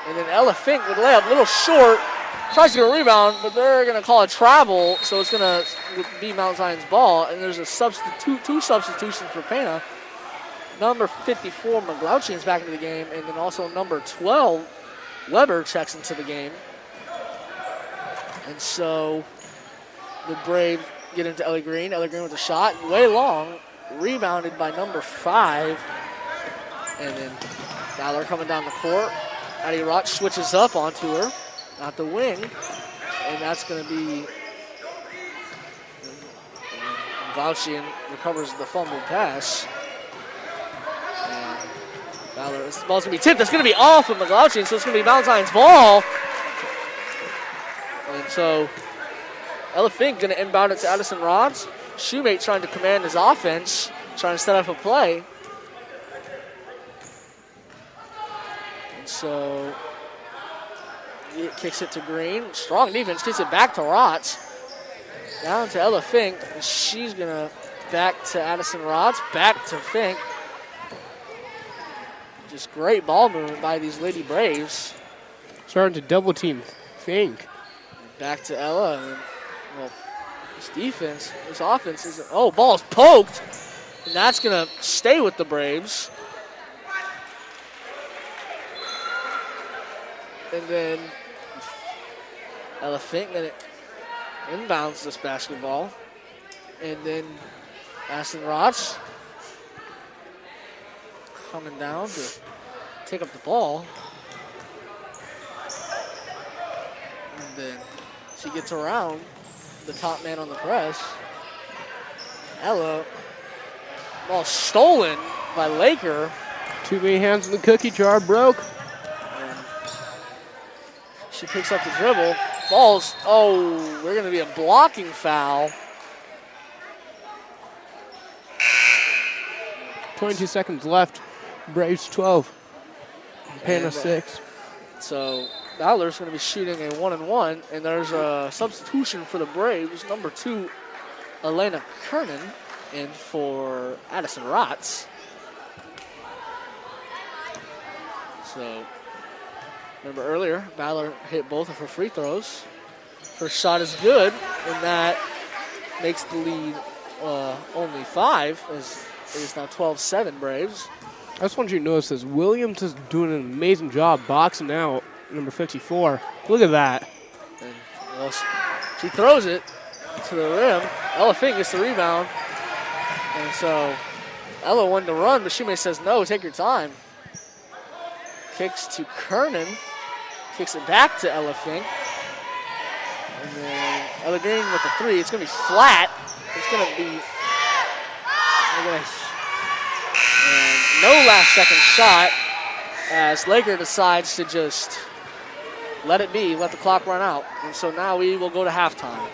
And then Ella Fink with layup, a little short. Tries to get a rebound, but they're going to call a travel, so it's going to be Mount Zion's ball. And there's two substitutions for Pana. Number 54, McGlouchy, back into the game, and then also number 12, Weber, checks into the game. And so the Braves get into Ellie Green. Ellie Green with a shot, way long, rebounded by number 5. And then Fowler coming down the court. Addie Rotz switches up onto her, at the wing, and that's going to be Vauchian recovers the fumble pass. And Fowler, this ball's going to be tipped. It's going to be off of McGlouchy, so it's going to be Mount Zion's ball. And so Ella Fink going to inbound it to Addison Rotz. Shoemate trying to command his offense, trying to set up a play. And so it kicks it to Green. Strong defense, kicks it back to Rotz. Down to Ella Fink. And she's going to back to Addison Rotz, back to Fink. Just great ball movement by these Lady Braves. Starting to double team Fink. Back to Ella. And, well, this defense, this offense isn't. Oh, ball's poked. And that's going to stay with the Braves. And then Ella Fink going to inbounds this basketball. And then Addison Rotz coming down to take up the ball. And then she gets around the top man on the press. Ella, ball stolen by Laker. Too many hands in the cookie jar, broke. She picks up the dribble. Ball's, we're going to be a blocking foul. 22 seconds left. Braves 12. Pana 6. So Fowler's going to be shooting a 1-and-1, and there's a substitution for the Braves. Number 2, Elena Kernan, in for Addison Rotz. So remember earlier, Fowler hit both of her free throws. First shot is good, and that makes the lead only 5, as it is now 12-7 Braves. I just want you to notice this. Williams is doing an amazing job boxing out number 54. Look at that. And, well, she throws it to the rim. Ella Fink gets the rebound. And so Ella wanted to run, but Shumei says no, take your time. Kicks to Kernan. Kicks it back to Ella Fink. And then Ella Green with the three. It's going to be flat. It's going to be... And no last second shot as Laker decides to just let it be, let the clock run out. And so now we will go to halftime.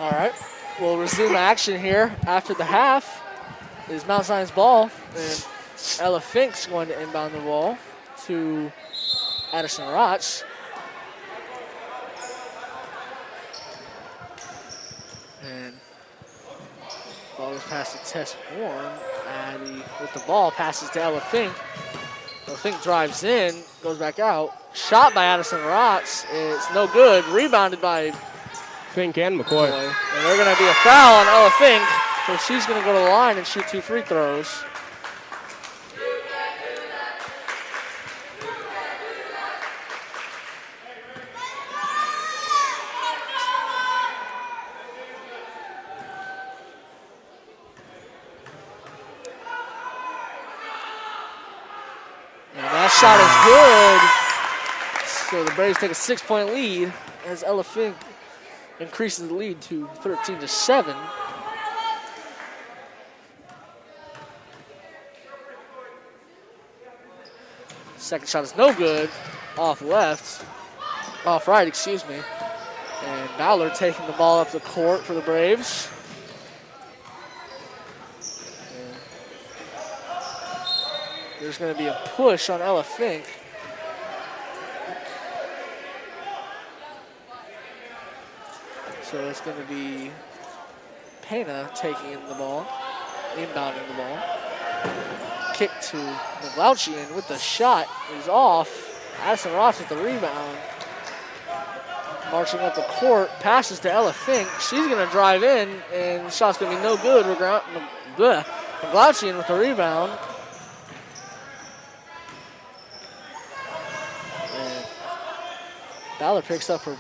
All right, we'll resume action here after the half. It is Mount Zion's ball, and Ella Fink's going to inbound the ball to Addison Rotz. And ball is passed to Tess Horn. Addie with the ball passes to Ella Fink. Ella Fink drives in, goes back out. Shot by Addison Rotz. It's no good. Rebounded by Fink and McCoy. And they're going to be a foul on Ella Fink. So she's going to go to the line and shoot 2 free throws. And that shot is good. So the Braves take a 6-point lead as Ella Fink increases the lead to 13-7. Second shot is no good. Off right, excuse me. And Ballard taking the ball up the court for the Braves. And there's going to be a push on Ella Fink. So it's going to be Pana taking in the ball, inbounding the ball. Kick to McLouchian with the shot is off. Addison Ross with the rebound. Marching up the court, passes to Ella Fink. She's going to drive in, and the shot's going to be no good. McLouchian with the rebound. And Ballard picks up her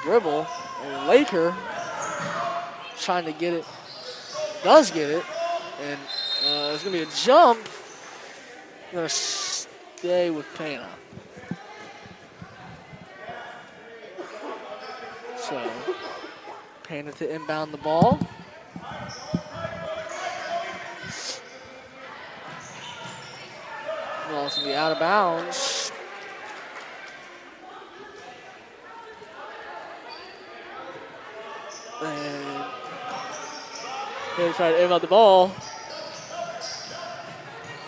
dribble. And Laker trying to get it, does get it, and there's going to be a jump. Going to stay with Pana. So, Pana to inbound the ball. Ball's going to be out of bounds. And they try to inbound the ball.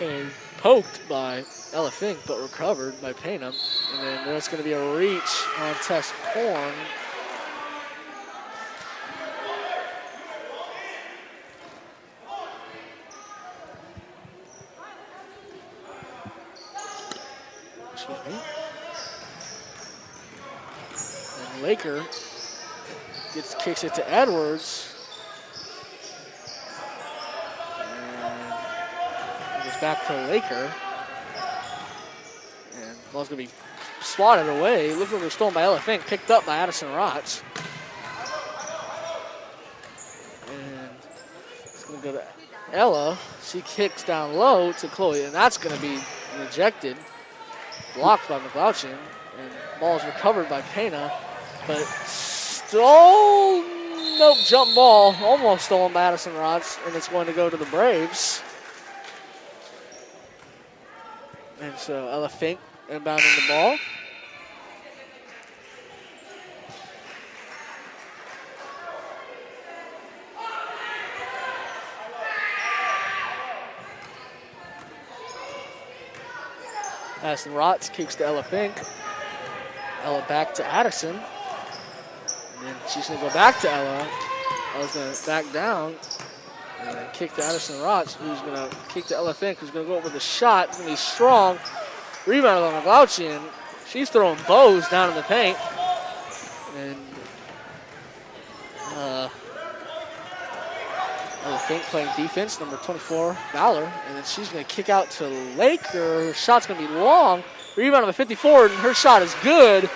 And poked by Ella Fink, but recovered by Pana. And then there's going to be a reach on Tess Horn. Excuse me. And Laker kicks it to Edwards. Back to Laker. And the ball's going to be swatted away. Looks like it was stolen by Ella Fink, picked up by Addison Rotz. And it's going to go to Ella. She kicks down low to Chloe, and that's going to be rejected. Blocked by McLouchian. And the ball is recovered by Pana. But jump ball. Almost stolen by Addison Rotz, and it's going to go to the Braves. And so Ella Fink inbounding the ball. Addison Rotz kicks to Ella Fink. Ella back to Addison. And then she's going to go back to Ella. Ella's going to back down. And then kick to Addison Rotz, who's going to kick to Ella Fink, who's going to go up with a shot. It's going to be strong. Rebound on McLouchian. She's throwing bows down in the paint. And Ella Fink playing defense, number 24, Ballard. And then she's going to kick out to Laker. Her shot's going to be long. Rebound on the 54, and her shot is good.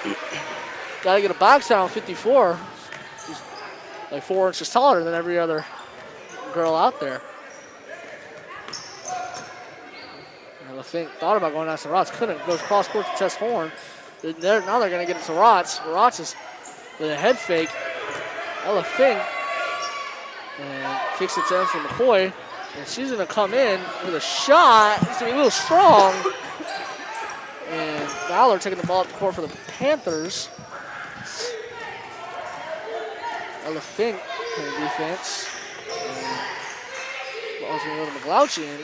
Got to get a box out on 54. She's like 4 inches taller than every other girl out there. I think thought about going after Rotz, couldn't. Goes cross court to Tess Horn. Now they're going to get it to Rotz. Rotz is with a head fake. Ella Fink and kicks it to Emma McCoy, and she's going to come in with a shot. It's going to be a little strong. And Ballard taking the ball up the court for the Panthers. Ella Fink playing defense. And ball's going to go to McLouchin.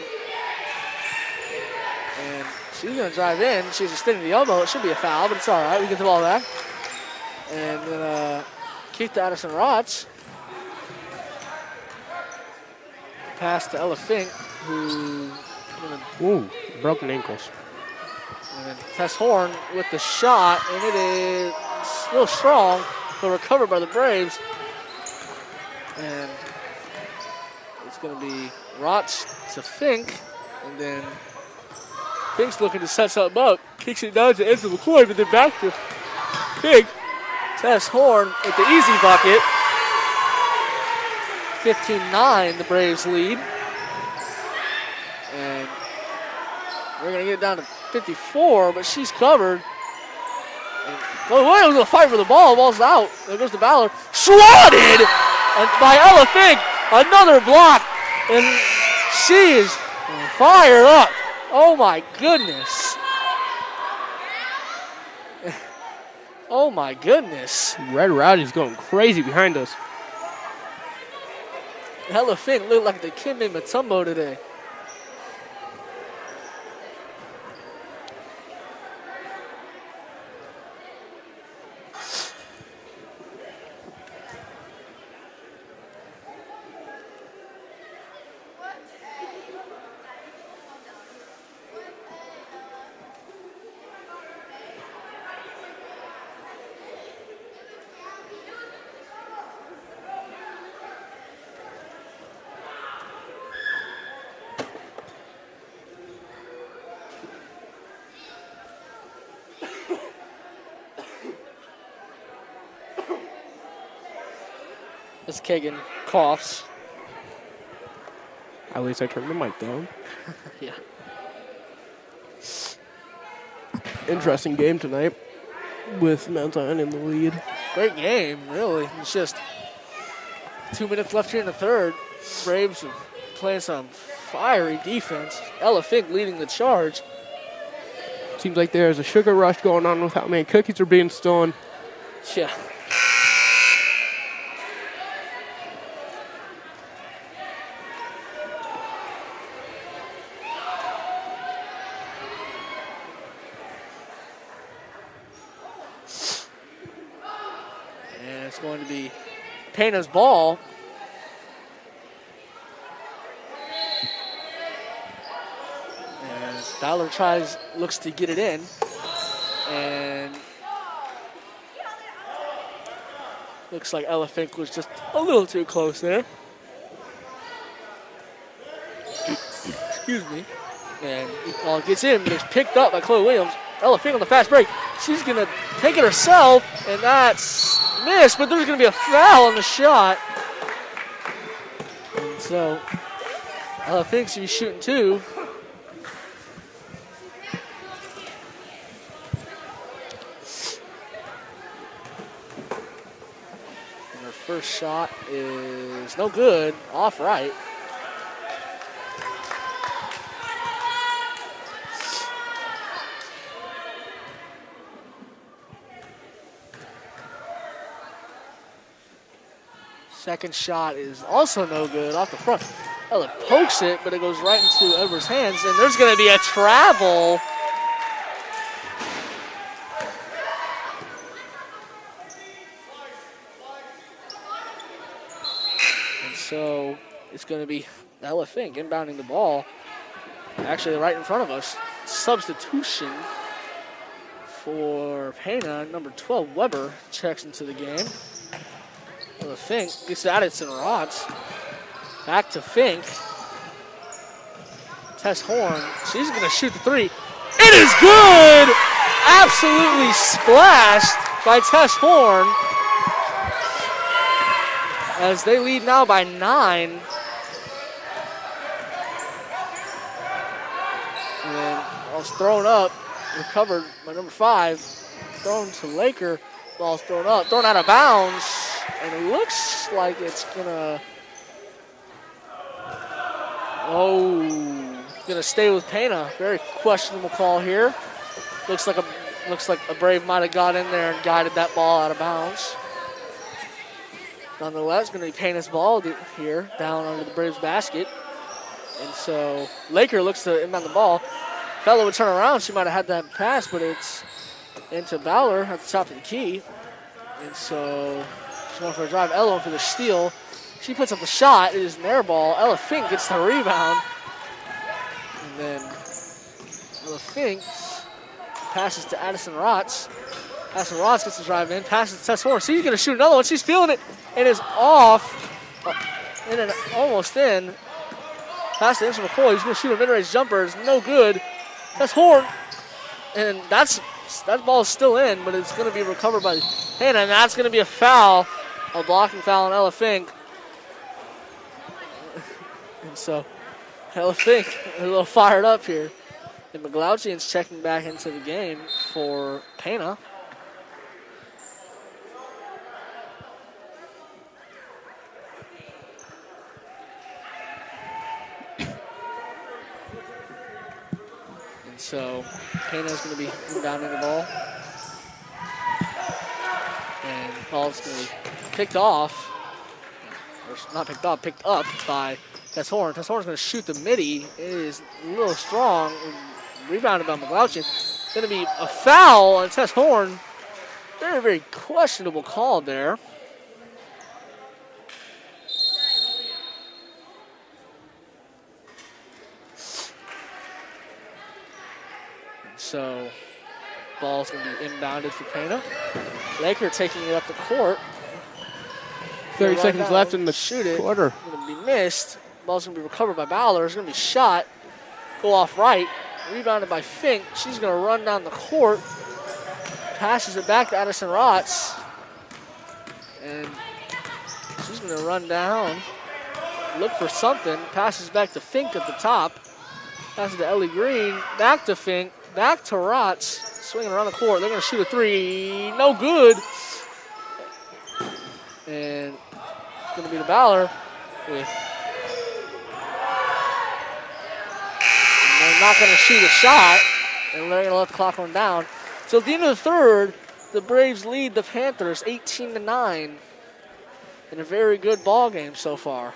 And she's going to drive in. She's extending the elbow. It should be a foul, but it's all right. We get the ball back. And then kick to Addison Rotz. Pass to Ella Fink, who... Ooh, broken ankles. And then Tess Horn with the shot, and it is still strong, but recovered by the Braves. And it's going to be Rotz to Fink, and then Fink's looking to set something up, kicks it down to Enzo McCoy, but then back to Fink. Tess Horn with the easy bucket. 15-9, the Braves lead. And we're going to get it down to 54, but she's covered. And Chloe Williams will fight for the ball. Ball's out. There goes the Ballard. Swatted by Ella Fink. Another block. And she is fired up. Oh, my goodness. Oh, my goodness. Red Rowdy's going crazy behind us. Ella Fink looked like the Kimbe Mutombo today. As Kagan coughs. At least I turned the mic down. Yeah. Interesting game tonight with Mount Zion in the lead. Great game, really. It's just 2 minutes left here in the third. Braves are playing some fiery defense. Ella Fink leading the charge. Seems like there's a sugar rush going on with how many cookies are being stolen. Yeah. Going to be Pana's ball. And Ballard looks to get it in. And looks like Ella Fink was just a little too close there. Excuse me. And ball gets in, but it's picked up by Chloe Williams. Ella Fink on the fast break. She's going to take it herself, and that's missed, but there's going to be a foul on the shot. And so, Ella Fink's going to be shooting two. And her first shot is no good, off right. Second shot is also no good off the front. Ella pokes it, but it goes right into Edwards' hands, and there's going to be a travel. And so it's going to be Ella Fink inbounding the ball, actually right in front of us. Substitution for Pana, number 12, Weber, checks into the game. Ella Fink gets at it and Rotz. Back to Fink. Tess Horn, she's going to shoot the three. It is good! Absolutely splashed by Tess Horn. As they lead now by 9. And then ball's thrown up, recovered by number 5. Thrown to Laker. Ball's thrown up, thrown out of bounds. And it looks like it's gonna, gonna stay with Pana. Very questionable call here. Looks like a Brave might have got in there and guided that ball out of bounds. Nonetheless, going to be Pana's ball here, down under the Braves basket. And so Laker looks to inbound the ball. Fellow would turn around. She might have had that pass, but it's into Bowler at the top of the key. And so she's going for a drive. Ella for the steal. She puts up the shot. It is an air ball. Ella Fink gets the rebound. And then Ella Fink passes to Addison Rotz. Addison Rotz gets the drive in. Passes to Tess Horn. She's going to shoot another one. She's feeling it. It is off. In and almost in. Pass to Insel McCoy. He's going to shoot a mid-range jumper. It's no good. Tess Horn. And that ball is still in, but it's going to be recovered by Hannah, and that's going to be a foul, a blocking foul on Ella Fink. And so Ella Fink a little fired up here. And McGlouchian's checking back into the game for Pana. So Pana's going to be inbounding the ball. And the ball's going to be picked off. Or not picked off, picked up by Tess Horn. Tess Horn's going to shoot the midi. It is a little strong. Rebounded by McGlouchian. Going to be a foul on Tess Horn. Very, very questionable call there. So, ball's going to be inbounded for Pana. Laker taking it up the court. 30 seconds left in the quarter. Going to be missed. Ball's going to be recovered by Bowler. It's going to be shot. Go off right. Rebounded by Fink. She's going to run down the court. Passes it back to Addison Rotz. And she's going to run down. Look for something. Passes back to Fink at the top. Passes to Ellie Green. Back to Fink. Back to Rotz, swinging around the court. They're going to shoot a three. No good. And it's going to be the Bowler. And they're not going to shoot a shot. And they're going to let the clock run down. So at the end of the third, the Braves lead the Panthers 18-9 in a very good ball game so far.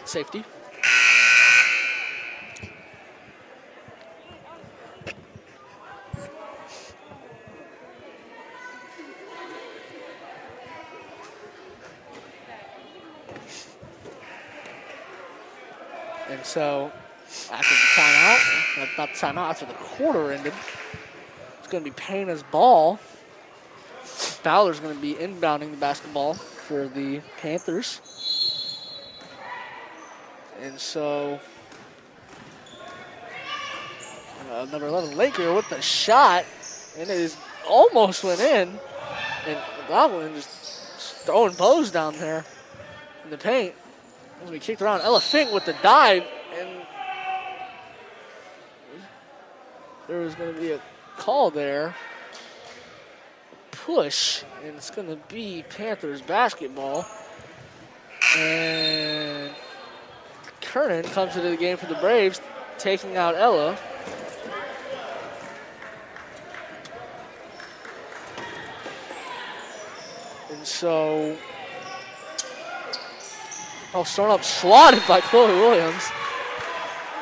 Safety. And so, after the timeout, not the timeout, after the quarter ended, it's going to be Pana's ball. Fowler's going to be inbounding the basketball for the Panthers. And so, number 11, Laker with the shot, and it is almost went in. And McLaughlin just throwing bows down there in the paint. As we kicked around, Ella Fink with the dive, and there was going to be a call there. A push, and it's going to be Panthers basketball. And Kernan comes into the game for the Braves, taking out Ella. And so, thrown up, swatted by Chloe Williams.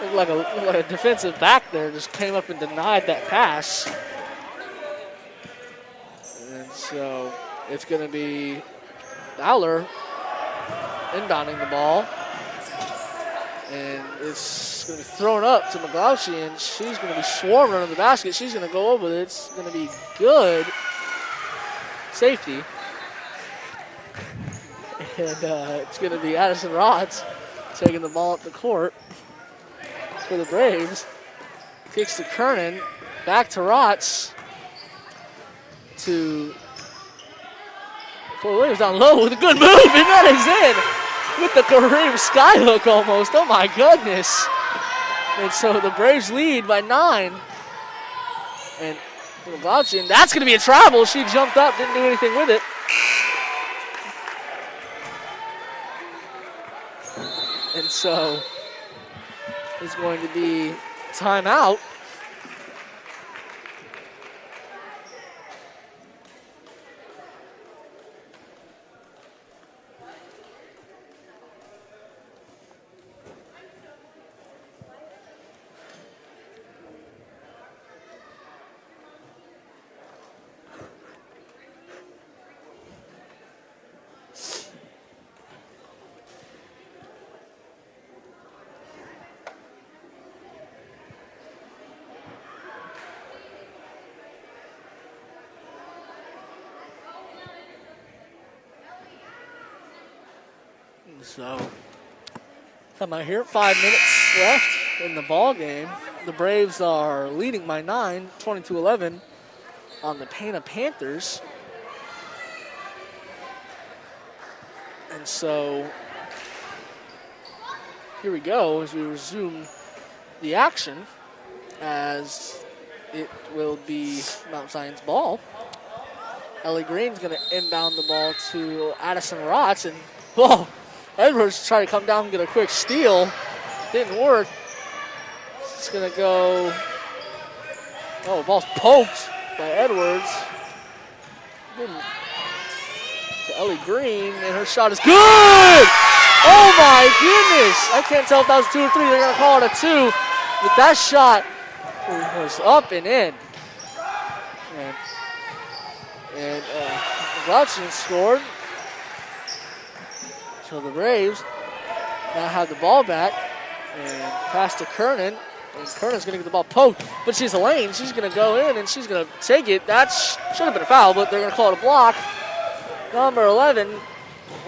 Looked like a defensive back there, just came up and denied that pass. And so, it's going to be Fowler inbounding the ball. And it's going to be thrown up to McGlouchian. She's going to be swarmed under the basket. She's going to go over it. It's going to be good. Safety. And it's going to be Addison Rotz taking the ball up the court for the Braves. Kicks to Kernan. Back to Rotz. To Chloe Williams down low with a good move, and that is in with the Kareem skyhook almost. Oh my goodness. And so the Braves lead by 9. And that's going to be a travel. She jumped up, didn't do anything with it. And so it's going to be timeout. So, come out here, 5 minutes left in the ball game. The Braves are leading by 9, 22-11 on the Pana Panthers. And so, here we go as we resume the action, as it will be Mount Zion's ball. Ellie Green's going to inbound the ball to Addison Rotz, and whoa! Edwards tried to come down and get a quick steal. Didn't work. It's going to go. Oh, ball's poked by Edwards. To Ellie Green, and her shot is good! Oh my goodness! I can't tell if that was 2 or 3. They're going to call it a 2. But that shot was up and in. And Gloucester scored. So the Braves now have the ball back and pass to Kernan. And Kernan's going to get the ball poked, but she's a lane. She's going to go in and she's going to take it. That should have been a foul, but they're going to call it a block. Number 11,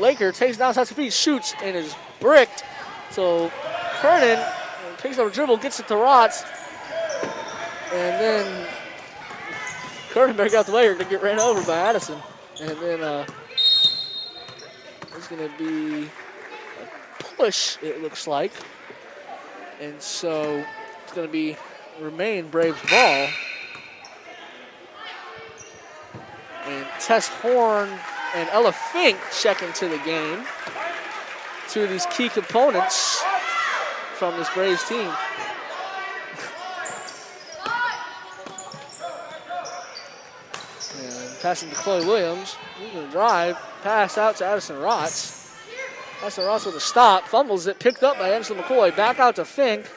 Laker takes down outside 2 feet, shoots, and is bricked. So Kernan picks up a dribble, gets it to Rotz, and then Kernan better get out the way or to get ran over by Addison. And then it's going to be a push, it looks like. And so it's going to remain Braves ball. And Tess Horn and Ella Fink check into the game. 2 of these key components from this Braves team. And passing to Chloe Williams. He's going to drive. Pass out to Addison Rotz. Addison Rotz with a stop. Fumbles it. Picked up by Angela McCoy. Back out to Fink.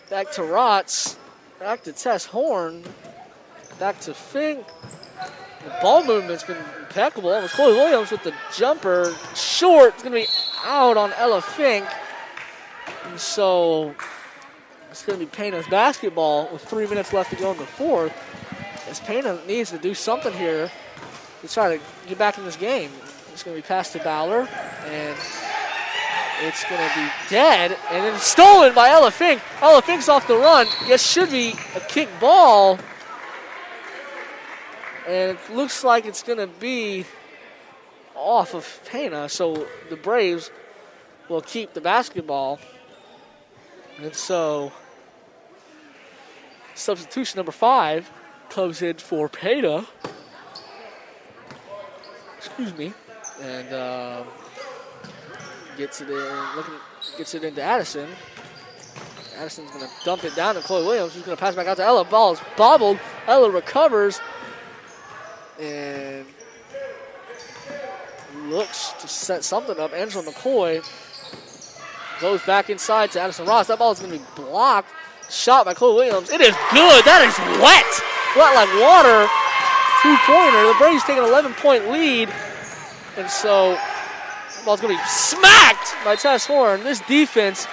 Back to Rotz. Back to Tess Horn. Back to Fink. The ball movement's been impeccable. It was Chloe Williams with the jumper. Short. It's going to be out on Ella Fink. And so it's going to be Pana's basketball with 3 minutes left to go in the fourth. As Pana needs to do something here to try to get back in this game. It's going to be passed to Bowler, and it's going to be dead, and then stolen by Ella Fink. Ella Fink's off the run. Yes, should be a kick ball. And it looks like it's going to be off of Pana, so the Braves will keep the basketball. And so substitution number 5 comes in for Pana. Excuse me. And gets it into Addison. Addison's going to dump it down to Chloe Williams. She's going to pass back out to Ella. Ball is bobbled. Ella recovers and looks to set something up. Angela McCoy goes back inside to Addison Ross. That ball is going to be blocked. Shot by Chloe Williams. It is good. That is wet. Wet like water. 2-pointer. The Braves take an 11-point lead. And so the ball's going to be smacked by Tess Horn. This defense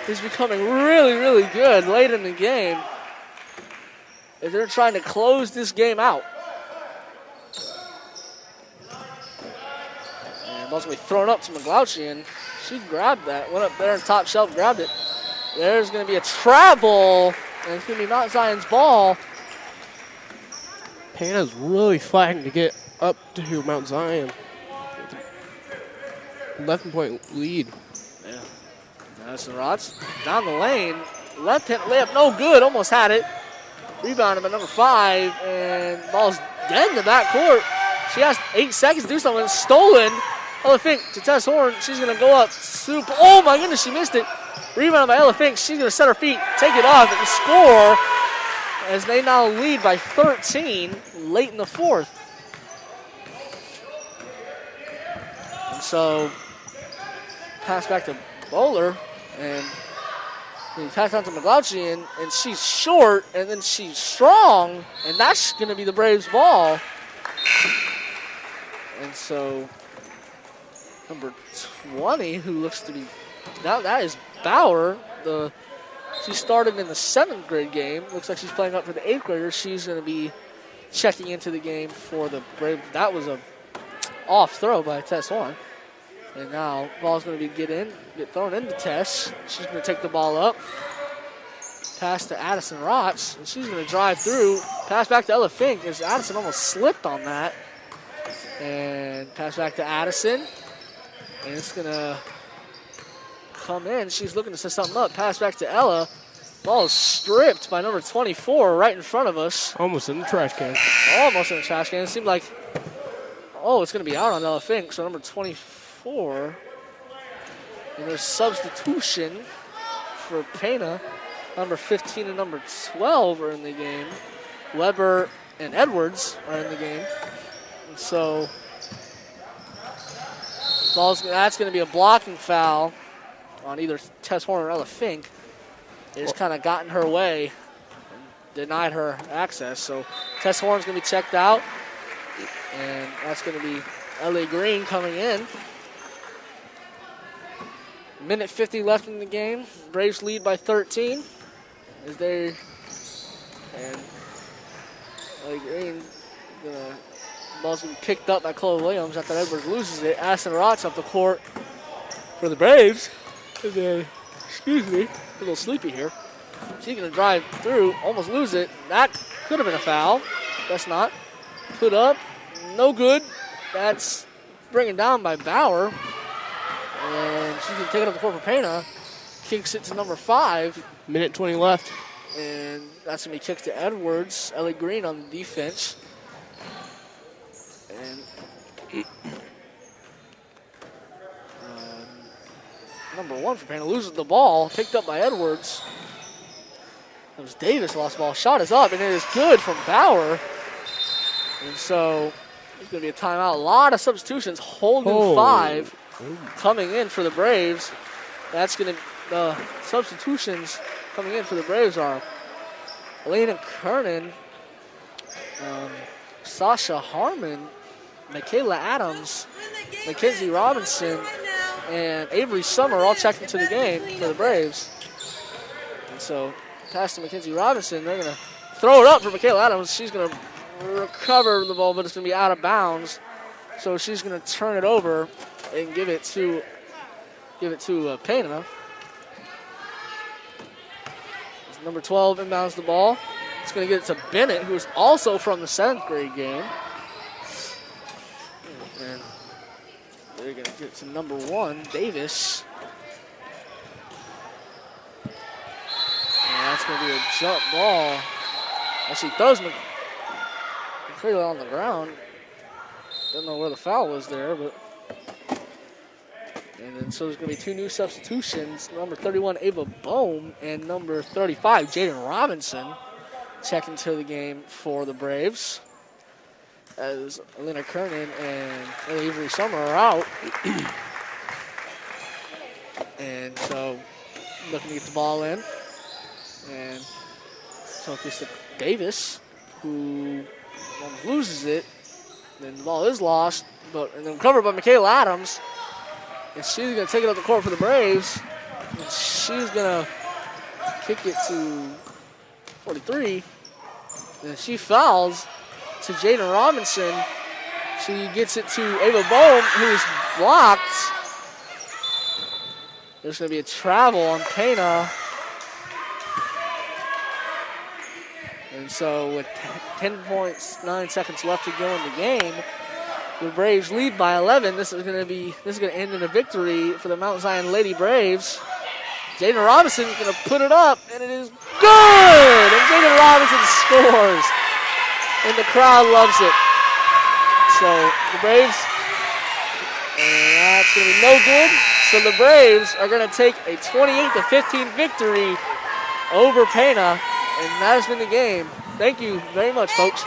is becoming really, really good late in the game. And they're trying to close this game out. And ball's going to be thrown up to McGlouchy, she grabbed that. Went up there and top shelf, grabbed it. There's going to be a travel, and it's going to be Mount Zion's ball. Pana's really fighting to get up to Mount Zion. 11-point lead. Yeah. Madison Rots down the lane. Left-hand layup, no good. Almost had it. Rebounded by number 5, and ball's dead in the backcourt. She has 8 seconds to do something. Stolen. Ella Fink to Tess Horn. She's going to go up. Super. Oh, my goodness, she missed it. Rebounded by Ella Fink. She's going to set her feet, take it off, and score as they now lead by 13 late in the fourth. And so, pass back to Bowler, and he pass down to McGlouchy, and she's short, and then she's strong, and that's going to be the Braves' ball. And so, number 20, who looks to be, now that is Bauer. She started in the 7th grade game. Looks like she's playing up for the 8th graders. She's going to be checking into the game for the Braves. That was a off throw by Tess Horn. And now ball's going to be get thrown into Tess. She's going to take the ball up. Pass to Addison Rots. And she's going to drive through. Pass back to Ella Fink as Addison almost slipped on that. And pass back to Addison. And it's going to come in. She's looking to set something up. Pass back to Ella. Ball is stripped by number 24 right in front of us. Almost in the trash can. Almost in the trash can. It seemed like, it's going to be out on Ella Fink. So number 24. And there's substitution for Pana. Number 15 and number 12 are in the game. Weber and Edwards are in the game. And so that's going to be a blocking foul on either Tess Horn or Ella Fink. It's kind of gotten her way and denied her access. So Tess Horn's going to be checked out. And that's going to be Ellie Green coming in. Minute 50 left in the game. Braves lead by 13. And Ellie Green, ball's going to be picked up by Chloe Williams after Edwards loses it. Addison Rots up the court for the Braves. Excuse me, a little sleepy here. She's going to drive through, almost lose it. That could have been a foul. That's not. Put up, no good. That's bringing down by Bauer. And she's going to take it up the court for Pana. Kicks it to number 5. Minute 20 left. And that's going to be kicked to Edwards. Ellie Green on the defense. And number 1 for Pana loses the ball. Picked up by Edwards. That was Davis lost the ball. Shot is up, and it is good from Bauer. And so it's going to be a timeout. A lot of substitutions. Holden 5 coming in for the Braves. That's going to the substitutions coming in for the Braves are Elena Kernan, Sasha Harmon, Michaela Adams, Mackenzie Robinson, and Avery Summer all checked into the game for the Braves. And so pass to Mackenzie Robinson. They're going to throw it up for Michaela Adams. She's going to recover the ball, but it's going to be out of bounds. So she's going to turn it over and give it to Pana. Number 12 inbounds the ball. It's going to get it to Bennett, who is also from the 7th grade game. And they're going to get it to number 1, Davis. And that's going to be a jump ball. Actually throws McCradle on the ground. Don't know where the foul was there, but. And then so there's going to be 2 new substitutions. Number 31, Ava Bohm, and number 35, Jaden Robinson, check into the game for the Braves. As Elena Kernan and Avery Summer are out. And so looking to get the ball in. And so it gets to Davis, who loses it. Then the ball is lost, and then covered by Michaela Adams. And she's going to take it up the court for the Braves. And she's going to kick it to 43. And she fouls to Jaden Robinson. She gets it to Ava Bohm, who is blocked. There's going to be a travel on Pana. And so with 10.9 seconds left to go in the game, the Braves lead by 11. This is going to end in a victory for the Mount Zion Lady Braves. Jaden Robinson is going to put it up, and it is good! And Jaden Robinson scores. And the crowd loves it. So the Braves, and that's going to be no good. So the Braves are going to take a 28-15 victory over Pana, and that has been the game. Thank you very much, folks.